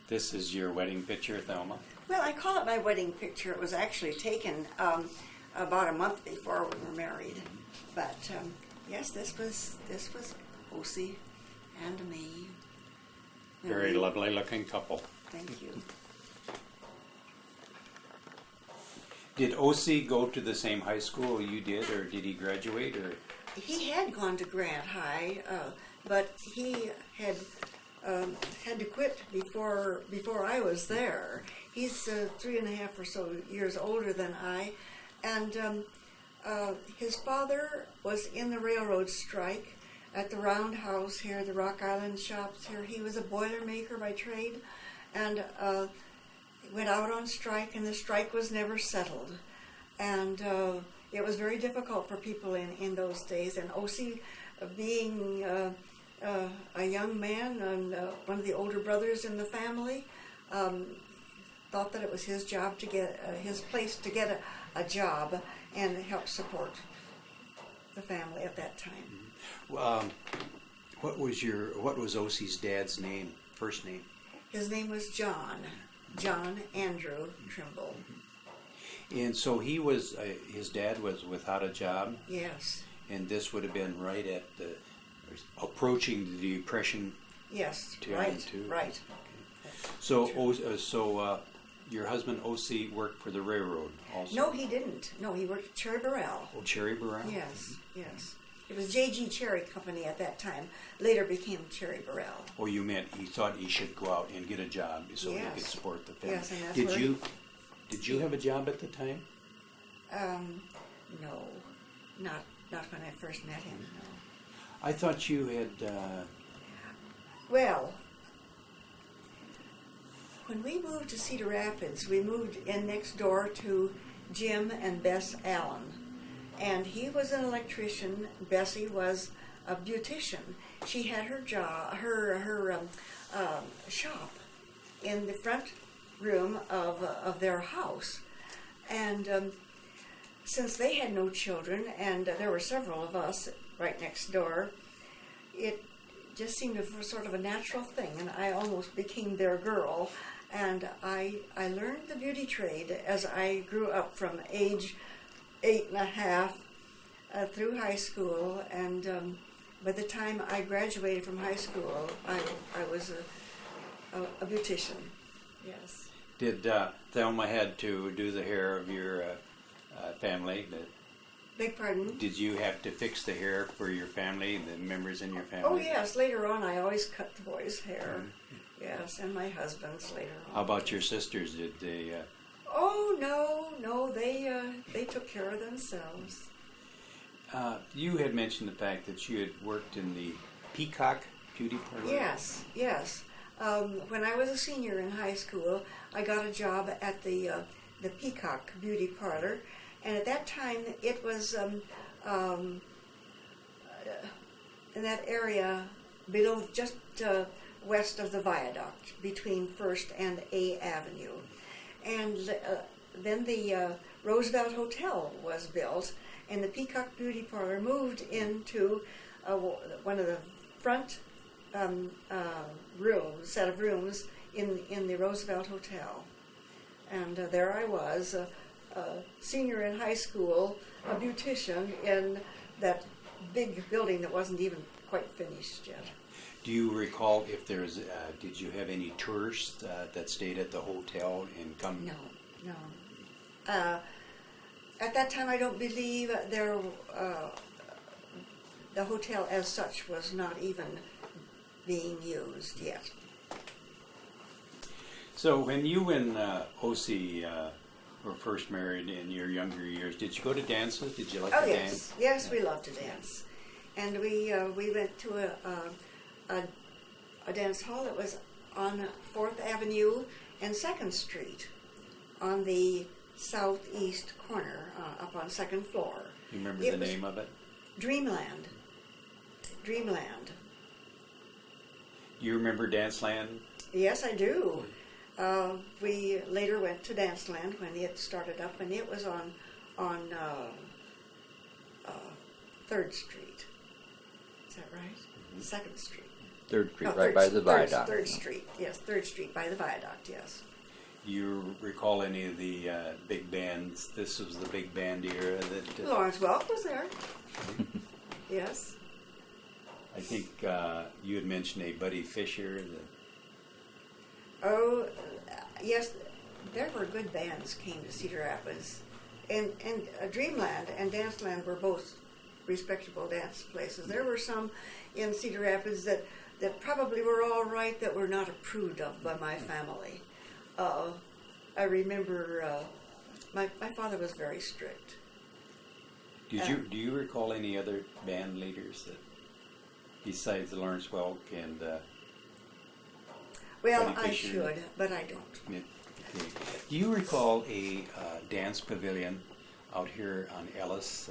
Speaker 1: This is your wedding picture, Thelma?
Speaker 2: Well, I call it my wedding picture. It was actually taken about a month before we were married. But yes, this was O.C. and me.
Speaker 1: Very lovely looking couple.
Speaker 2: Thank you.
Speaker 1: Did O.C. go to the same high school you did, or did he graduate? Or
Speaker 2: He had gone to Grant High, but he had to quit before I was there. He's 3.5 or so years older than I, and his father was in the railroad strike, at the Roundhouse here, the Rock Island shops here. He was a boilermaker by trade, and went out on strike, and the strike was never settled. And it was very difficult for people in those days. And O.C., being a young man and one of the older brothers in the family, thought that it was his job to get his place to get a job and help support the family at that time.
Speaker 1: What was O.C.'s dad's name? First name?
Speaker 2: His name was John Andrew Trimble.
Speaker 1: And so he was. His dad was without a job.
Speaker 2: Yes.
Speaker 1: And this would have been right at the approaching the Depression.
Speaker 2: Yes.
Speaker 1: Time
Speaker 2: Right.
Speaker 1: too.
Speaker 2: Right.
Speaker 1: So, your husband O.C. worked for the railroad also.
Speaker 2: No, he didn't. No, he worked at Cherry Burrell.
Speaker 1: Oh, Cherry Burrell.
Speaker 2: Yes. Yes. It was J.G. Cherry Company at that time. Later became Cherry Burrell.
Speaker 1: Oh, you meant he thought he should go out and get a job so he could support the family.
Speaker 2: Yes, and that's
Speaker 1: Did you have a job at the time?
Speaker 2: No, not when I first met him. No.
Speaker 1: I thought you had.
Speaker 2: Well, when we moved to Cedar Rapids, we moved in next door to Jim and Bess Allen, and he was an electrician. Bessie was a beautician. She had her job, her shop in the front room of their house, and since they had no children, and there were several of us right next door, it just seemed sort of a natural thing, and I almost became their girl, and I learned the beauty trade as I grew up from age 8.5 through high school, and by the time I graduated from high school, I was a beautician. Yes.
Speaker 1: Did Thelma had to do the hair of your family?
Speaker 2: Beg pardon?
Speaker 1: Did you have to fix the hair for your family, the members in your family?
Speaker 2: Oh yes, later on I always cut the boys' hair. Yes, and my husband's later on.
Speaker 1: How about your sisters? Did they?
Speaker 2: Oh no, they took care of themselves.
Speaker 1: You had mentioned the fact that you had worked in the Peacock Beauty Parlor.
Speaker 2: Yes. When I was a senior in high school, I got a job at the Peacock Beauty Parlor, and at that time it was in that area below, just west of the viaduct between First and A Avenue, and then the Roosevelt Hotel was built, and the Peacock Beauty Parlor moved into one of the front set of rooms in the Roosevelt Hotel. And there I was, a senior in high school, a beautician in that big building that wasn't even quite finished yet.
Speaker 1: Do you recall if there's, did you have any tourists that stayed at the hotel and come?
Speaker 2: No. At that time, I don't believe the hotel as such was not even being used yet.
Speaker 1: So when you and O.C. were first married in your younger years, did you go to dances? Did you like to dance?
Speaker 2: Yes, we loved to dance. And we went to a dance hall that was on 4th Avenue and 2nd Street on the southeast corner, up on 2nd floor.
Speaker 1: You remember the name of it?
Speaker 2: Dreamland.
Speaker 1: You remember Danceland?
Speaker 2: Yes, I do. We later went to Danceland when it started up, and it was on 3rd Street. Is that right? 2nd Street.
Speaker 3: 3rd Street, right by the viaduct.
Speaker 2: 3rd Street, yes. 3rd Street by the viaduct, yes.
Speaker 1: You recall any of the big bands? This was the big band era that...
Speaker 2: Lawrence Welk was there. Yes.
Speaker 1: I think you had mentioned a Buddy Fisher.
Speaker 2: Oh, yes. There were good bands came to Cedar Rapids. And Dreamland and Danceland were both respectable dance places. There were some in Cedar Rapids that probably were all right that were not approved of by my family. I remember my father was very strict.
Speaker 1: Do you recall any other band leaders that besides Lawrence Welk and
Speaker 2: Well,
Speaker 1: Buddy
Speaker 2: I
Speaker 1: Fisher?
Speaker 2: should, but I don't.
Speaker 1: Okay. Do you recall a dance pavilion out here on Ellis?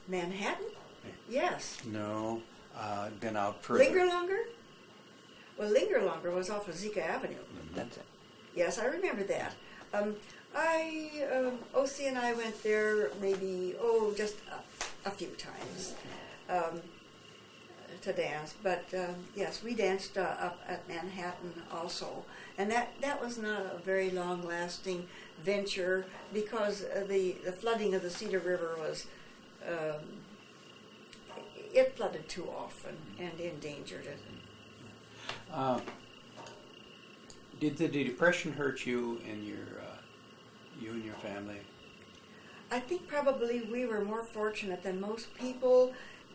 Speaker 2: Manhattan? Yes.
Speaker 1: No, been out further.
Speaker 2: Linger Longer? Well, Linger Longer was off of Zika Avenue.
Speaker 3: That's it.
Speaker 2: Yes, I remember that. OC and I went there maybe, just a few times to dance. But yes, we danced up at Manhattan also. And that was not a very long-lasting venture because the flooding of the Cedar River was, it flooded too often and endangered it.
Speaker 1: Did the Depression hurt you and your family?
Speaker 2: I think probably we were more fortunate than most people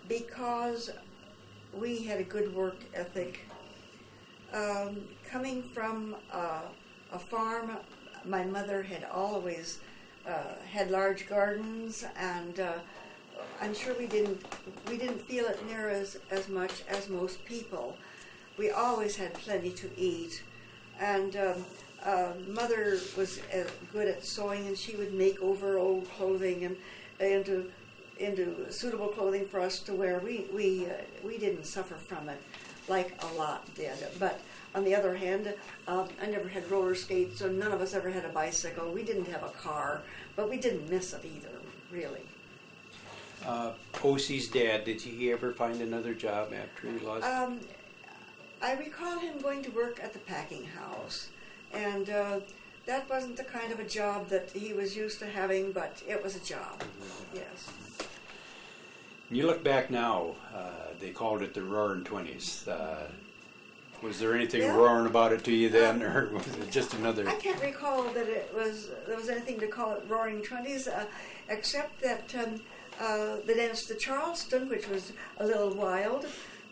Speaker 2: because we had a good work ethic. Coming from a farm, my mother had always had large gardens, and I'm sure we didn't feel it near as much as most people. We always had plenty to eat, and Mother was good at sewing, and she would make over old clothing and into suitable clothing for us to wear. We didn't suffer from it like a lot did. But on the other hand, I never had roller skates, so none of us ever had a bicycle. We didn't have a car, but we didn't miss it either, really.
Speaker 1: OC's dad, did he ever find another job after he lost?
Speaker 2: I recall him going to work at the packing house, and that wasn't the kind of a job that he was used to having, but it was a job, yes.
Speaker 1: You look back now, they called it the Roaring 20s. Was there anything roaring about it to you then, or was it just another...
Speaker 2: I can't recall that there was anything to call it Roaring 20s, except that they danced the Charleston, which was a little wild,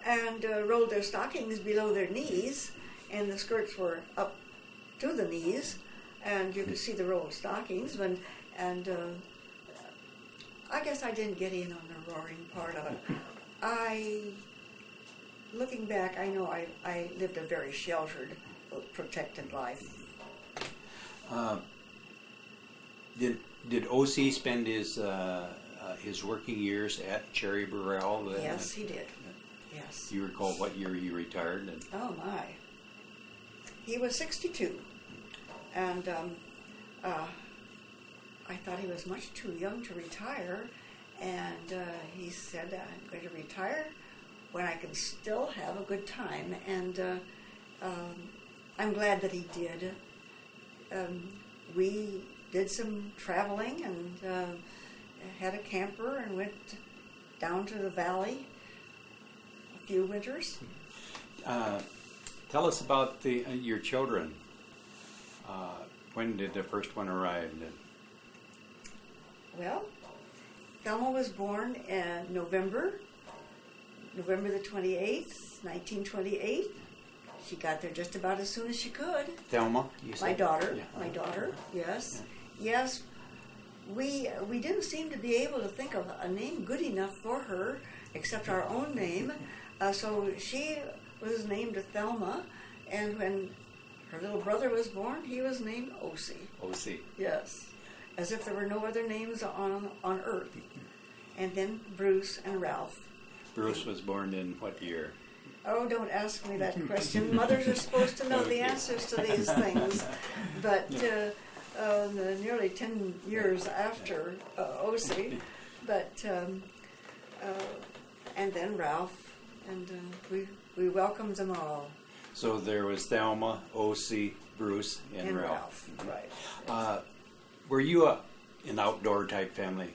Speaker 2: and rolled their stockings below their knees, and the skirts were up to the knees, and you could see the rolled stockings. And I guess I didn't get in on the roaring part of it. Looking back, I know I lived a very sheltered, protected life.
Speaker 1: Did OC spend his working years at Cherry Burrell?
Speaker 2: Yes, he did. Yes.
Speaker 1: Do you recall what year he retired?
Speaker 2: Oh my! He was 62, and I thought he was much too young to retire. And he said, "I'm going to retire when I can still have a good time." And I'm glad that he did. We did some traveling and had a camper and went down to the valley a few winters.
Speaker 1: Tell us about your children. When did the first one arrive?
Speaker 2: Well, Thelma was born in November the 28th, 1928. She got there just about as soon as she could.
Speaker 1: Thelma, you said?
Speaker 2: My daughter,
Speaker 1: Yeah.
Speaker 2: yes. Yeah. Yes, we didn't seem to be able to think of a name good enough for her, except our own name. So she was named Thelma, and when her little brother was born, he was named OC.
Speaker 1: OC.
Speaker 2: Yes, as if there were no other names on earth. And then Bruce and Ralph.
Speaker 1: Bruce was born in what year?
Speaker 2: Oh, don't ask me that question. Mothers are supposed to know the answers to these things. But nearly 10 years after OC. But, and then Ralph. And we welcomed them all.
Speaker 1: So there was Thelma, OC, Bruce, and Ralph.
Speaker 2: Right.
Speaker 1: Were you an outdoor type family?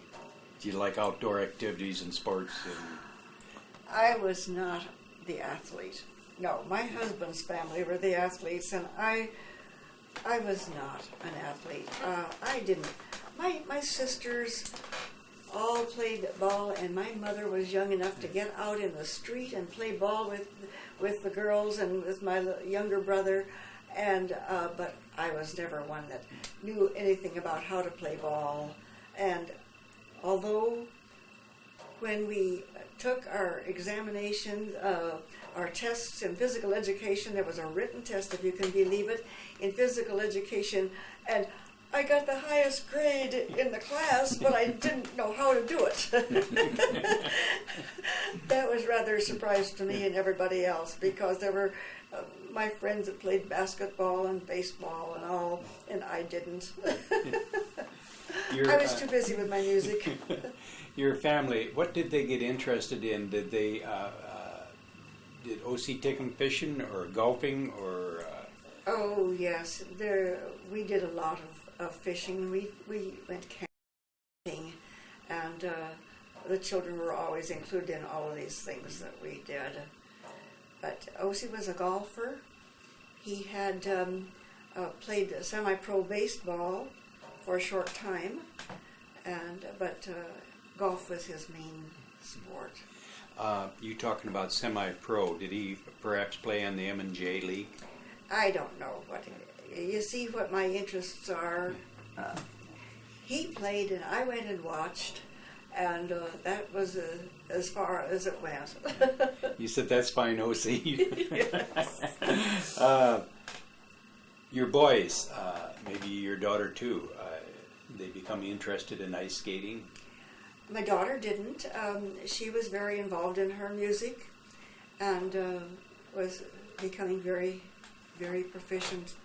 Speaker 1: Do you like outdoor activities and sports?
Speaker 2: I was not the athlete. No, my husband's family were the athletes, and I was not an athlete. I didn't. My sisters all played ball, and my mother was young enough to get out in the street and play ball with the girls and with my younger brother. And but I was never one that knew anything about how to play ball. And although when we took our examination, our tests in physical education, there was a written test, if you can believe it, in physical education, and I got the highest grade in the class, but I didn't know how to do it. That was rather a surprise to me and everybody else, because there were my friends that played basketball and baseball and all, and I didn't. I was too busy with my music.
Speaker 1: Your family, what did they get interested in? Did they, did O.C. take them fishing or golfing or?
Speaker 2: Oh yes, we did a lot of fishing. We went camping, and the children were always included in all of these things that we did. But O.C. was a golfer. He had played semi-pro baseball for a short time, but golf was his main sport.
Speaker 1: You talking about semi-pro? Did he perhaps play on the M&J League?
Speaker 2: I don't know what. You see what my interests are. He played, and I went and watched, and that was as far as it went.
Speaker 1: You said that's fine, O.C. Your boys, maybe your daughter too, they become interested in ice skating?
Speaker 2: My daughter didn't. She was very involved in her music and was becoming very, very proficient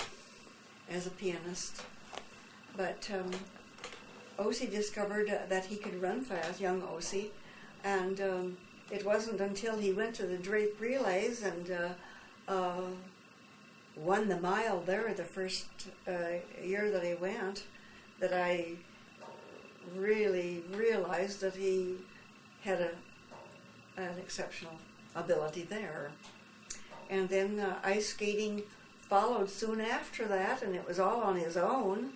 Speaker 2: as a pianist. But O.C. discovered that he could run fast, young O.C., and it wasn't until he went to the Drape Relays and won the mile there the first year that he went that I really realized that he had an exceptional ability there. And then ice skating followed soon after that, and it was all on his own.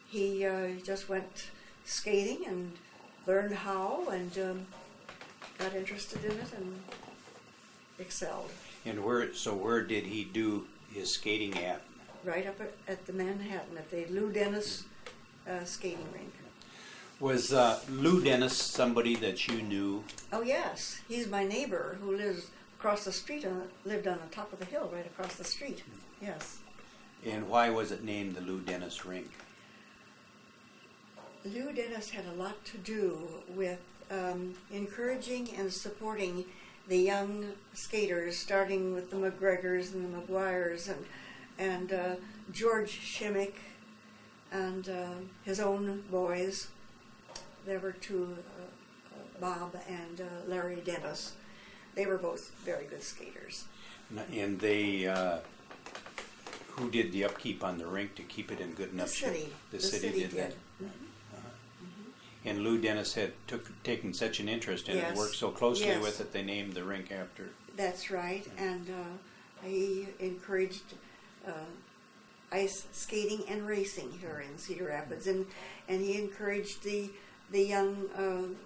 Speaker 2: He just went skating and learned how, and got interested in it and excelled.
Speaker 1: And where did he do his skating at?
Speaker 2: Right up at the Manhattan, at the Lou Dennis skating rink.
Speaker 1: Was Lou Dennis somebody that you knew?
Speaker 2: Oh yes, he's my neighbor who lives across the street. Lived on the top of the hill, right across the street. Yes.
Speaker 1: And why was it named the Lou Dennis Rink?
Speaker 2: Lou Dennis had a lot to do with encouraging and supporting the young skaters, starting with the McGregors and the McGuires and George Shimmick and his own boys. There were two, Bob and Larry Dennis. They were both very good skaters.
Speaker 1: And they, who did the upkeep on the rink to keep it in good enough shape? The city did that.
Speaker 2: Mm-hmm.
Speaker 1: Mm-hmm. And Lou Dennis had taken such an interest in it, worked so closely with it, they named the rink after.
Speaker 2: That's right, and he encouraged ice skating and racing here in Cedar Rapids, and he encouraged the young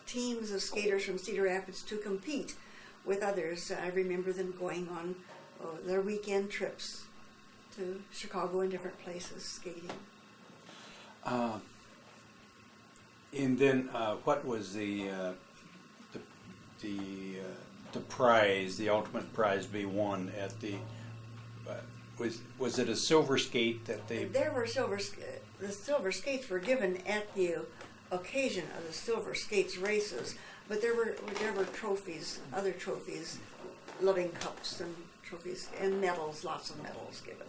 Speaker 2: teams of skaters from Cedar Rapids to compete with others. I remember them going on their weekend trips to Chicago and different places skating.
Speaker 1: And then, what was the prize, the ultimate prize, be won at the? Was it a silver skate that they?
Speaker 2: There were the silver skates were given at the occasion of the silver skates races, but there were trophies, other trophies, loving cups and trophies and medals, lots of medals given.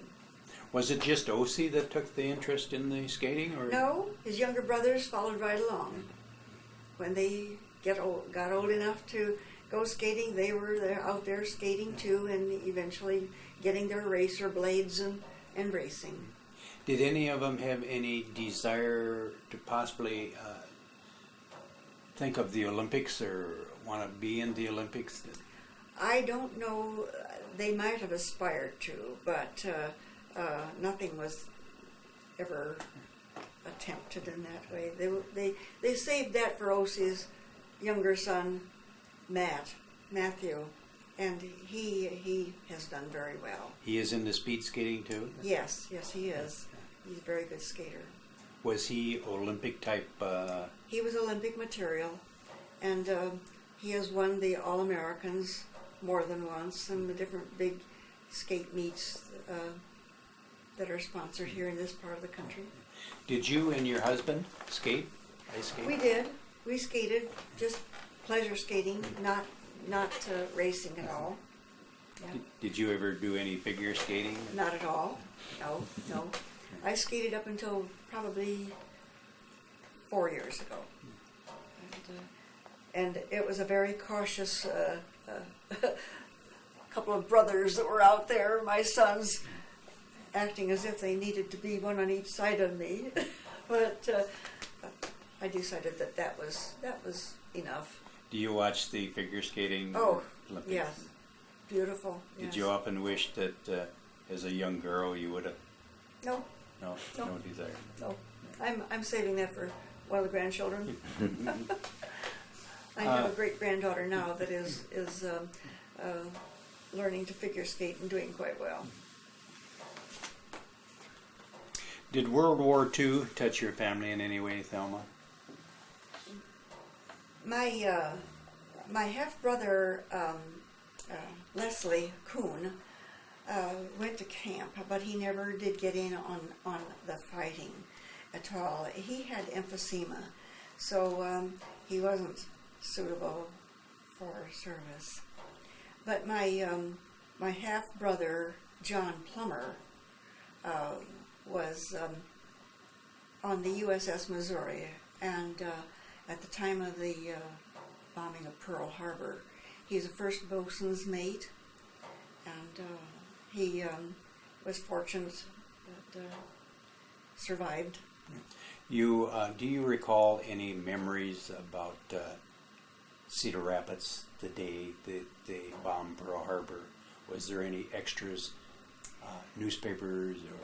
Speaker 1: Was it just O.C. that took the interest in the skating, or
Speaker 2: no? His younger brothers followed right along. When they got old enough to go skating, they were out there skating too, and eventually getting their racer blades and racing.
Speaker 1: Did any of them have any desire to possibly think of the Olympics or want to be in the Olympics?
Speaker 2: I don't know. They might have aspired to, but nothing was ever attempted in that way. They saved that for O.C.'s younger son, Matthew, and he has done very well.
Speaker 1: He is into speed skating too?
Speaker 2: Yes, he is. He's a very good skater.
Speaker 1: Was he Olympic type?
Speaker 2: He was Olympic material, And he has won the All-Americans more than once and the different big skate meets that are sponsored here in this part of the country.
Speaker 1: Did you and your husband skate? Ice skate?
Speaker 2: We did. We skated, just pleasure skating, not racing at all. Yeah.
Speaker 1: Did you ever do any figure skating?
Speaker 2: Not at all. No. I skated up until probably 4 years ago. And it was a very cautious couple of brothers that were out there, my sons, acting as if they needed to be one on each side of me. But I decided that was enough.
Speaker 1: Do you watch the figure skating Olympics?
Speaker 2: Yes. Beautiful.
Speaker 1: Did
Speaker 2: yes.
Speaker 1: you often wish that as a young girl you would have?
Speaker 2: No.
Speaker 1: No desire.
Speaker 2: No. I'm saving that for one of the grandchildren. I have a great granddaughter now that is learning to figure skate and doing quite well.
Speaker 1: Did World War II touch your family in any way, Thelma?
Speaker 2: My half brother Leslie Kuhn went to camp, but he never did get in on the fighting at all. He had emphysema, so he wasn't suitable for service. But my half brother John Plummer was on the USS Missouri, and at the time of the bombing of Pearl Harbor, he's a first bosun's mate, and he was fortunate that survived.
Speaker 1: You do you recall any memories about Cedar Rapids the day that they bombed Pearl Harbor? Was there any extras, newspapers or?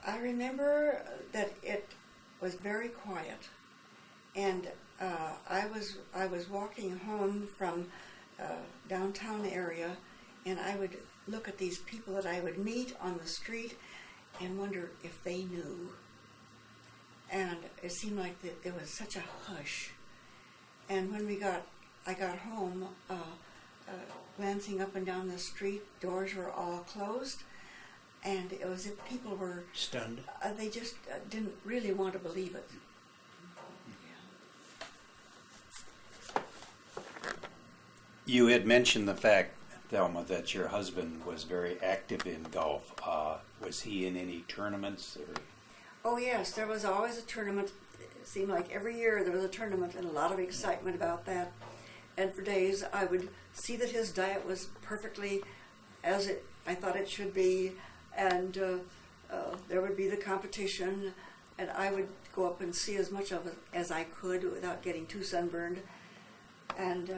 Speaker 2: I remember that it was very quiet, and I was walking home from downtown area, and I would look at these people that I would meet on the street and wonder if they knew. And it seemed like there was such a hush. And when I got home, glancing up and down the street, doors were all closed, and it was as if people were
Speaker 1: Stunned.
Speaker 2: They just didn't really want to believe it.
Speaker 1: You had mentioned the fact, Thelma, that your husband was very active in golf. Was he in any tournaments? Or?
Speaker 2: Oh yes, there was always a tournament. It seemed like every year there was a tournament, and a lot of excitement about that. And for days I would see that his diet was perfectly as I thought it should be, and there would be the competition, and I would go up and see as much of it as I could without getting too sunburned. And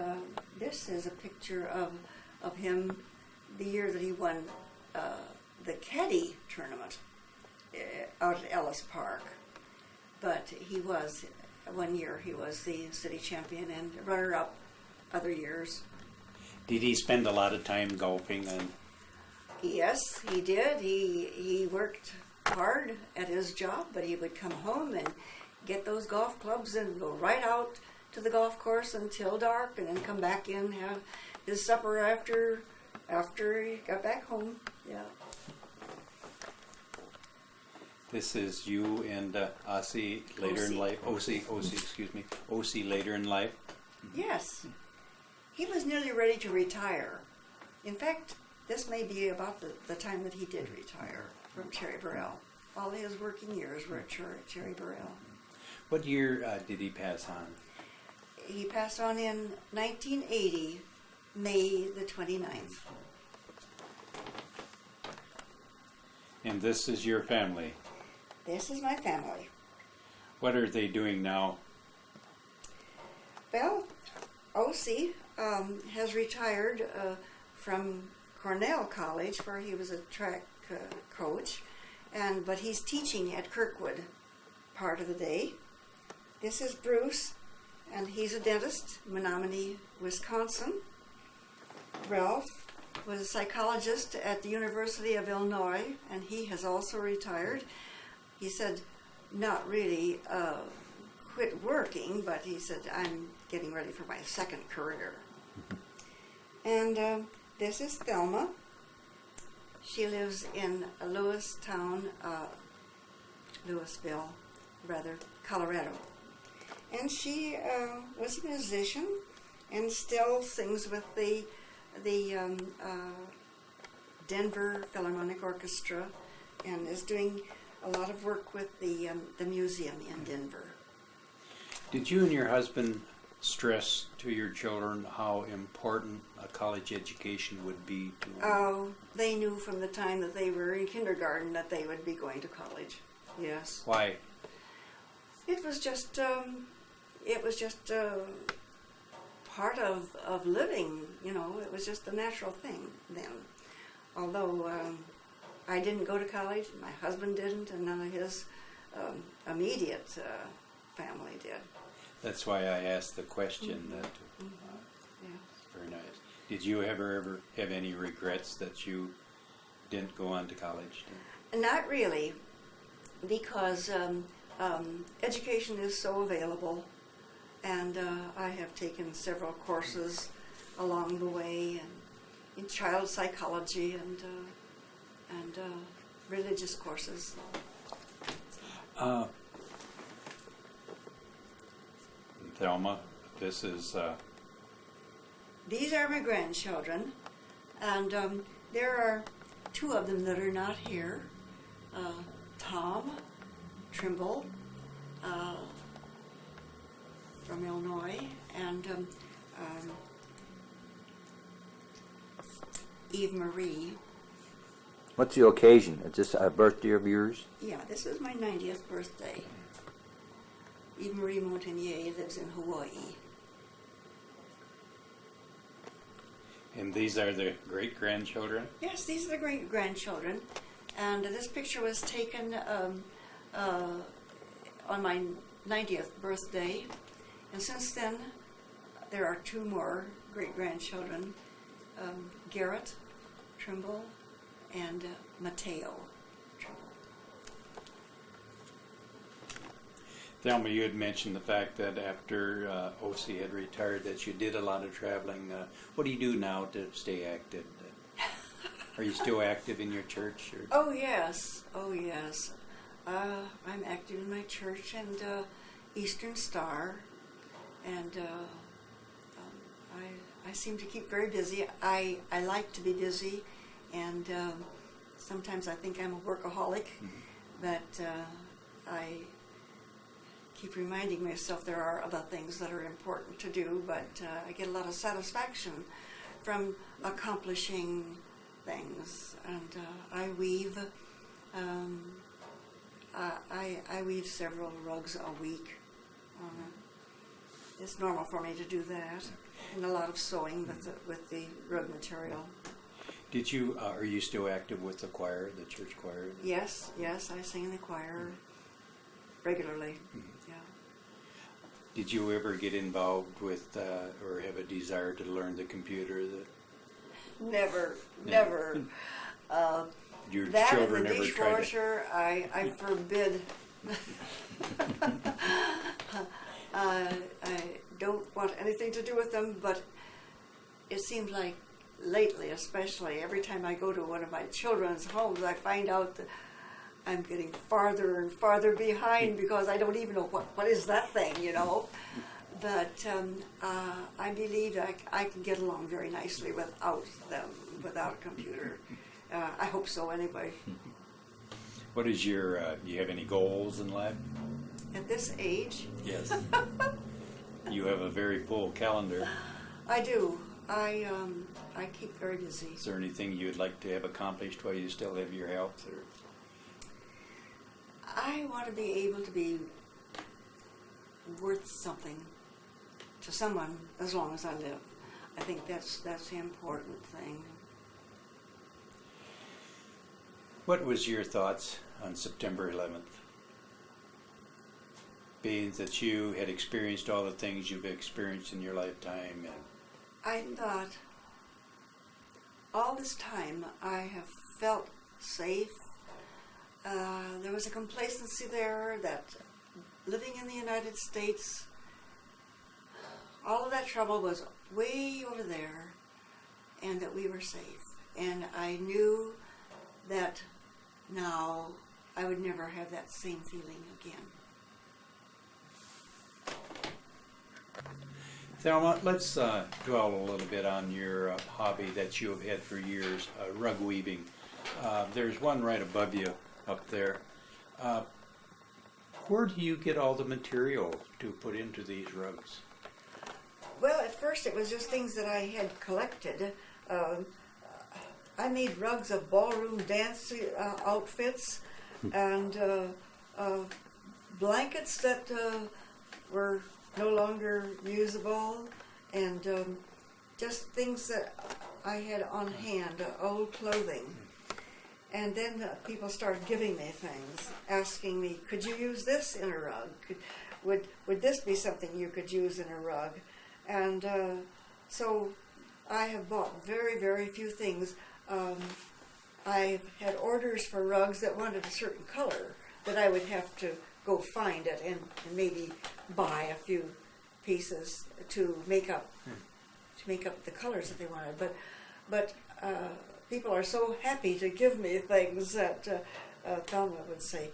Speaker 2: this is a picture of him the year that he won the Caddy tournament out at Ellis Park. But one year he was the city champion and runner-up other years.
Speaker 1: Did he spend a lot of time golfing? And
Speaker 2: Yes, he did. He worked hard at his job, but he would come home and get those golf clubs and go right out to the golf course until dark, and then come back in, have his supper after he got back home. Yeah.
Speaker 1: this is you and Ossie later in life. Ossie later in life.
Speaker 2: Yes. He was nearly ready to retire. In fact, this may be about the time that he did retire from Cherry Burrell. All his working years were at Cherry Burrell.
Speaker 1: What year did he pass on?
Speaker 2: He passed on in 1980, May the 29th.
Speaker 1: And this is your family.
Speaker 2: This is my family.
Speaker 1: What are they doing now?
Speaker 2: Well, O.C. Has retired from Cornell College, where he was a track coach, but he's teaching at Kirkwood part of the day. This is Bruce, and he's a dentist, Menominee, Wisconsin. Ralph was a psychologist at the University of Illinois, and he has also retired. He said, not really quit working, but he said, getting ready for my second career. And this is Thelma. She lives in Colorado. And she was a musician and still sings with the Denver Philharmonic Orchestra and is doing a lot of work with the museum in Denver.
Speaker 1: Did you and your husband stress to your children how important a college education would be to them?
Speaker 2: Oh, they knew from the time that they were in kindergarten that they would be going to college. Yes.
Speaker 1: Why?
Speaker 2: It was just part of living, you know. It was just a natural thing then. Although I didn't go to college, my husband didn't, and none of his immediate family did.
Speaker 1: That's why I asked the question. That
Speaker 2: Yeah.
Speaker 1: very nice. Did you ever have any regrets that you didn't go on to college?
Speaker 2: Not really, because education is so available, and I have taken several courses along the way, and in child psychology and religious courses.
Speaker 1: Thelma, this is...
Speaker 2: These are my grandchildren, and there are two of them that are not here. Thelma Trimble from Illinois, and Eve Marie.
Speaker 3: What's the occasion? Is this a birthday of yours?
Speaker 2: Yeah, this is my 90th birthday. Eve Marie Montagnier lives in Hawaii.
Speaker 1: And these are the great-grandchildren?
Speaker 2: Yes, these are the great-grandchildren. And this picture was taken on my 90th birthday. And since then, there are two more great-grandchildren, Garrett Trimble and Mateo Trimble.
Speaker 1: Thelma, you had mentioned the fact that after O.C. had retired that you did a lot of traveling. What do you do now to stay active? Are you still active in your church? Or?
Speaker 2: Oh, yes. Oh, yes. I'm active in my church and Eastern Star. And I seem to keep very busy. I like to be busy, and sometimes I think I'm a workaholic, but I keep reminding myself there are other things that are important to do, but I get a lot of satisfaction from accomplishing things. And I weave. I weave several rugs a week. It's normal for me to do that, and a lot of sewing with the rug material.
Speaker 1: Did you? Are you still active with the choir, the church choir?
Speaker 2: Yes, I sing in the choir regularly. Yeah.
Speaker 1: Did you ever get involved with or have a desire to learn the computer?
Speaker 2: Never.
Speaker 1: Your
Speaker 2: That
Speaker 1: children
Speaker 2: and the
Speaker 1: never tried to?
Speaker 2: dishwasher, I forbid. I don't want anything to do with them, but it seems like lately, especially, every time I go to one of my children's homes, I find out that I'm getting farther and farther behind because I don't even know what is that thing, you know. But I believe I can get along very nicely without them, without a computer. I hope so, anyway.
Speaker 1: What is your? Do you have any goals in life?
Speaker 2: At this age,
Speaker 1: Yes. You have a very full calendar.
Speaker 2: I do. I keep very busy.
Speaker 1: Is there anything you'd like to have accomplished while you still have your health? Or?
Speaker 2: I want to be able to be worth something to someone as long as I live. I think that's the important thing.
Speaker 1: What was your thoughts on September 11th? Being that you had experienced all the things you've experienced in your lifetime. And
Speaker 2: I thought all this time I have felt safe. There was a complacency there that living in the United States, all of that trouble was way over there, and that we were safe. And I knew that now I would never have that same feeling again.
Speaker 1: Thelma, let's dwell a little bit on your hobby that you have had for years, rug weaving. There's one right above you up there. Where do you get all the material to put into these rugs?
Speaker 2: Well, at first it was just things that I had collected. I made rugs of ballroom dance outfits and blankets that were no longer usable, and just things that I had on hand, old clothing. And then people started giving me things, asking me, could you use this in a rug? Would this be something you could use in a rug? And so I have bought very, very few things. I've had orders for rugs that wanted a certain color that I would have to go find it and maybe buy a few pieces to make up the colors that they wanted. But people are so happy to give me things that Thelma would say,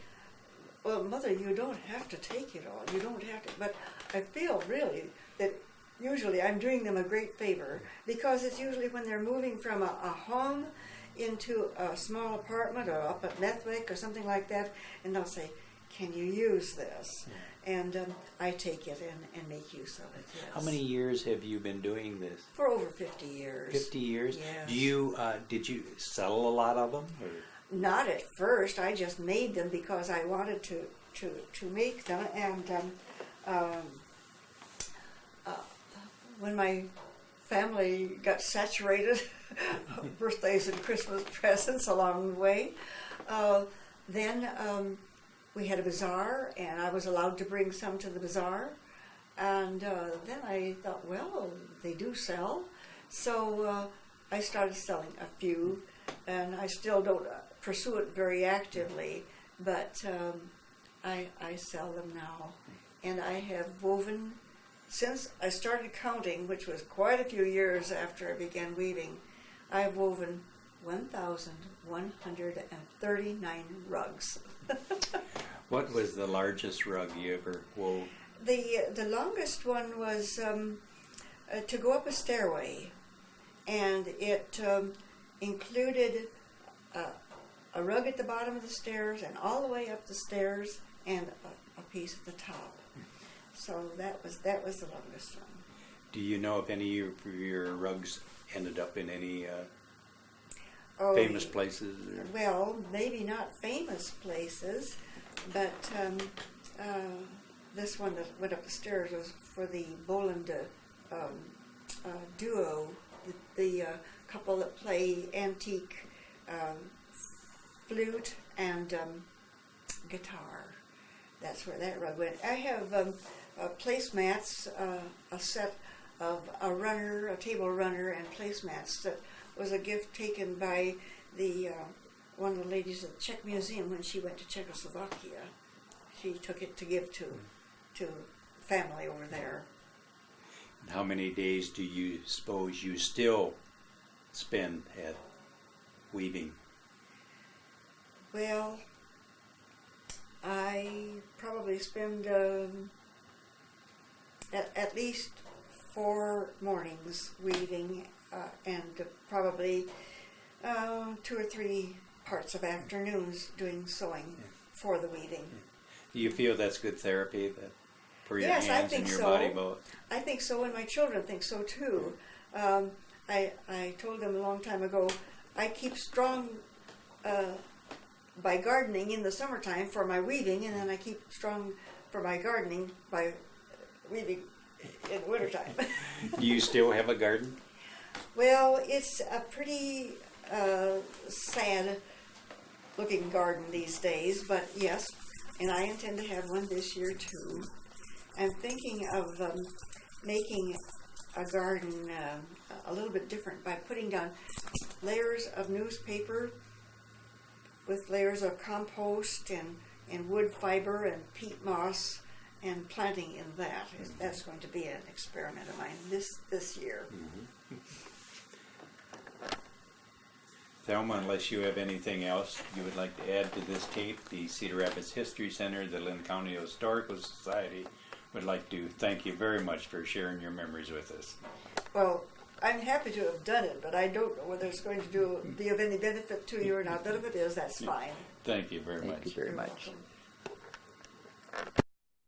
Speaker 2: well, Mother, you don't have to take it all. You don't have to. But I feel really that usually I'm doing them a great favor, because it's usually when they're moving from a home into a small apartment or up at Methwick or something like that, and they'll say, can you use this? And I take it and make use of it, yes.
Speaker 1: How many years have you been doing this?
Speaker 2: For over 50 years.
Speaker 1: 50 years?
Speaker 2: Yes.
Speaker 1: Did you sell a lot of them? Or?
Speaker 2: Not at first. I just made them because I wanted to make them. And when my family got saturated, birthdays and Christmas presents along the way, then we had a bazaar, and I was allowed to bring some to the bazaar. And then I thought, well, they do sell. So I started selling a few, and I still don't pursue it very actively, but I sell them now. And I have woven, since I started counting, which was quite a few years after I began weaving, I have woven 1,139 rugs.
Speaker 1: What was the largest rug you ever wove?
Speaker 2: The longest one was to go up a stairway, and it included a rug at the bottom of the stairs and all the way up the stairs, and a piece at the top. So that was the longest one.
Speaker 1: Do you know if any of your rugs ended up in any famous places? Or?
Speaker 2: Well, maybe not famous places, but this one that went up the stairs was for the Boland duo, the couple that play antique flute and guitar. That's where that rug went. I have placemats, a set of a table runner and placemats that was a gift taken by the one of the ladies at the Czech Museum when she went to Czechoslovakia. She took it to give to family over there.
Speaker 1: And how many days do you suppose you still spend at weaving?
Speaker 2: Well, I probably spend at least 4 mornings weaving, and probably 2 or 3 parts of afternoons doing sewing for the weaving.
Speaker 1: Do you feel that's good therapy for your
Speaker 2: Yes,
Speaker 1: hands and your body both?
Speaker 2: I think so, and my children think so too. I told them a long time ago, I keep strong by gardening in the summertime for my weaving, and then I keep strong for my gardening by weaving in the wintertime.
Speaker 1: Do you still have a garden?
Speaker 2: Well, it's a pretty sad looking garden these days, but yes, and I intend to have one this year too. I'm thinking of making a garden a little bit different by putting down layers of newspaper with layers of compost and wood fiber and peat moss and planting in that. That's going to be an experiment of mine this year.
Speaker 1: Thelma, unless you have anything else you would like to add to this tape, the Cedar Rapids History Center, the Linn County Historical Society would like to thank you very much for sharing your memories with us.
Speaker 2: Well, I'm happy to have done it, but I don't know whether it's going to be of any benefit to you or not. But if it is, that's fine.
Speaker 1: Thank you very much.
Speaker 3: Thank you very
Speaker 2: You're
Speaker 3: much.
Speaker 2: welcome.